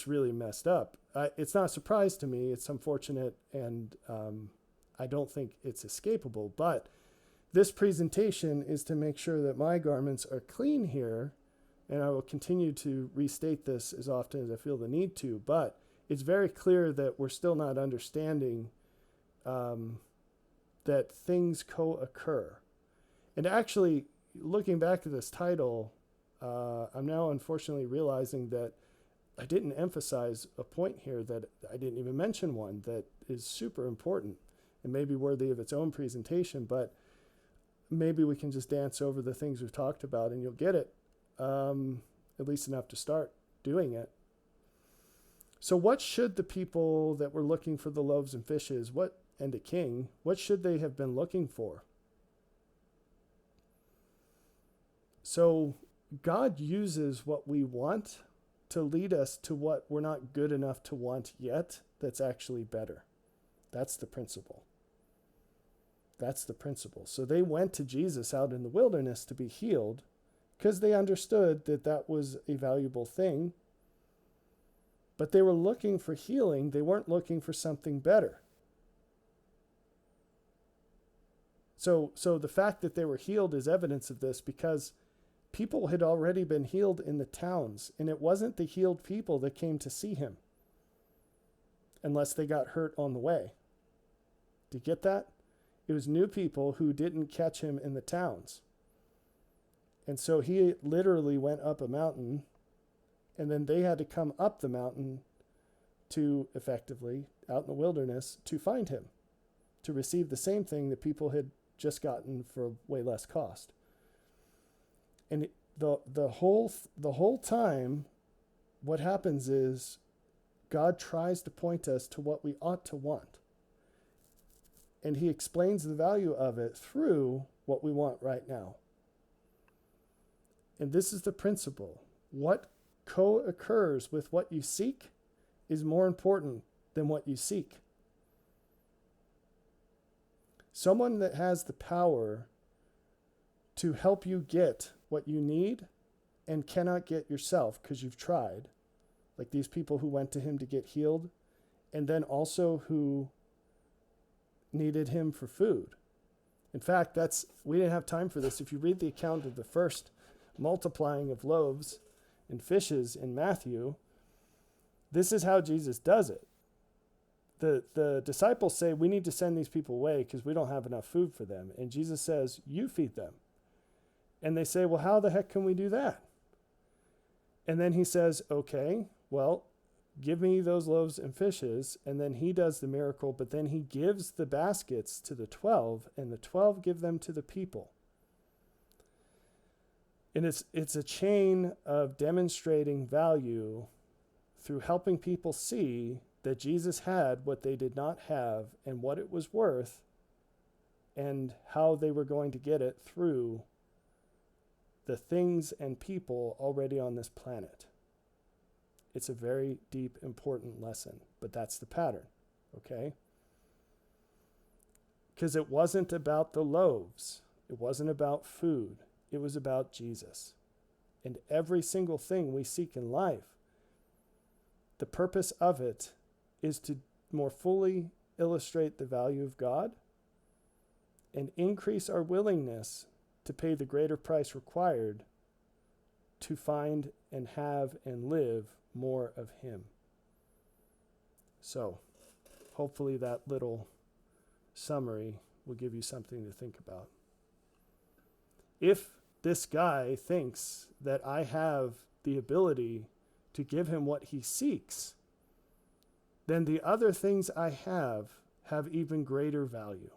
really messed up. It's not a surprise to me. It's unfortunate, and I don't think it's escapable. But this presentation is to make sure that my garments are clean here, and I will continue to restate this as often as I feel the need to. But it's very clear that we're still not understanding that things co-occur. And actually, looking back at this title, I'm now unfortunately realizing that I didn't emphasize a point here, that I didn't even mention one that is super important and maybe worthy of its own presentation, but maybe we can just dance over the things we've talked about and you'll get it, at least enough to start doing it. So what should the people that were looking for the loaves and fishes, and a king, what should they have been looking for? So God uses what we want to lead us to what we're not good enough to want yet that's actually better. That's the principle. That's the principle. So they went to Jesus out in the wilderness to be healed because they understood that that was a valuable thing. But they were looking for healing. They weren't looking for something better. So the fact that they were healed is evidence of this, because people had already been healed in the towns, and it wasn't the healed people that came to see him unless they got hurt on the way. Do you get that? It was new people who didn't catch him in the towns. And so he literally went up a mountain, and then they had to come up the mountain to effectively, out in the wilderness, to find him, to receive the same thing that people had just gotten for way less cost. And the whole time, what happens is God tries to point us to what we ought to want. And he explains the value of it through what we want right now. And this is the principle. What co-occurs with what you seek is more important than what you seek. Someone that has the power to help you get what you need and cannot get yourself because you've tried, like these people who went to him to get healed, and then also who needed him for food. In fact, we didn't have time for this. If you read the account of the first multiplying of loaves and fishes in Matthew, this is how Jesus does it. The disciples say, we need to send these people away because we don't have enough food for them. And Jesus says, you feed them. And they say, well, how the heck can we do that? And then he says, okay, well, give me those loaves and fishes. And then he does the miracle, but then he gives the baskets to the 12, and the 12 give them to the people. And it's a chain of demonstrating value through helping people see that Jesus had what they did not have and what it was worth and how they were going to get it through the things and people already on this planet. It's a very deep, important lesson, but that's the pattern, okay? Because it wasn't about the loaves. It wasn't about food. It was about Jesus. And every single thing we seek in life, the purpose of it is to more fully illustrate the value of God and increase our willingness to pay the greater price required to find and have and live more of him. So, hopefully that little summary will give you something to think about. If this guy thinks that I have the ability to give him what he seeks, then the other things I have even greater value.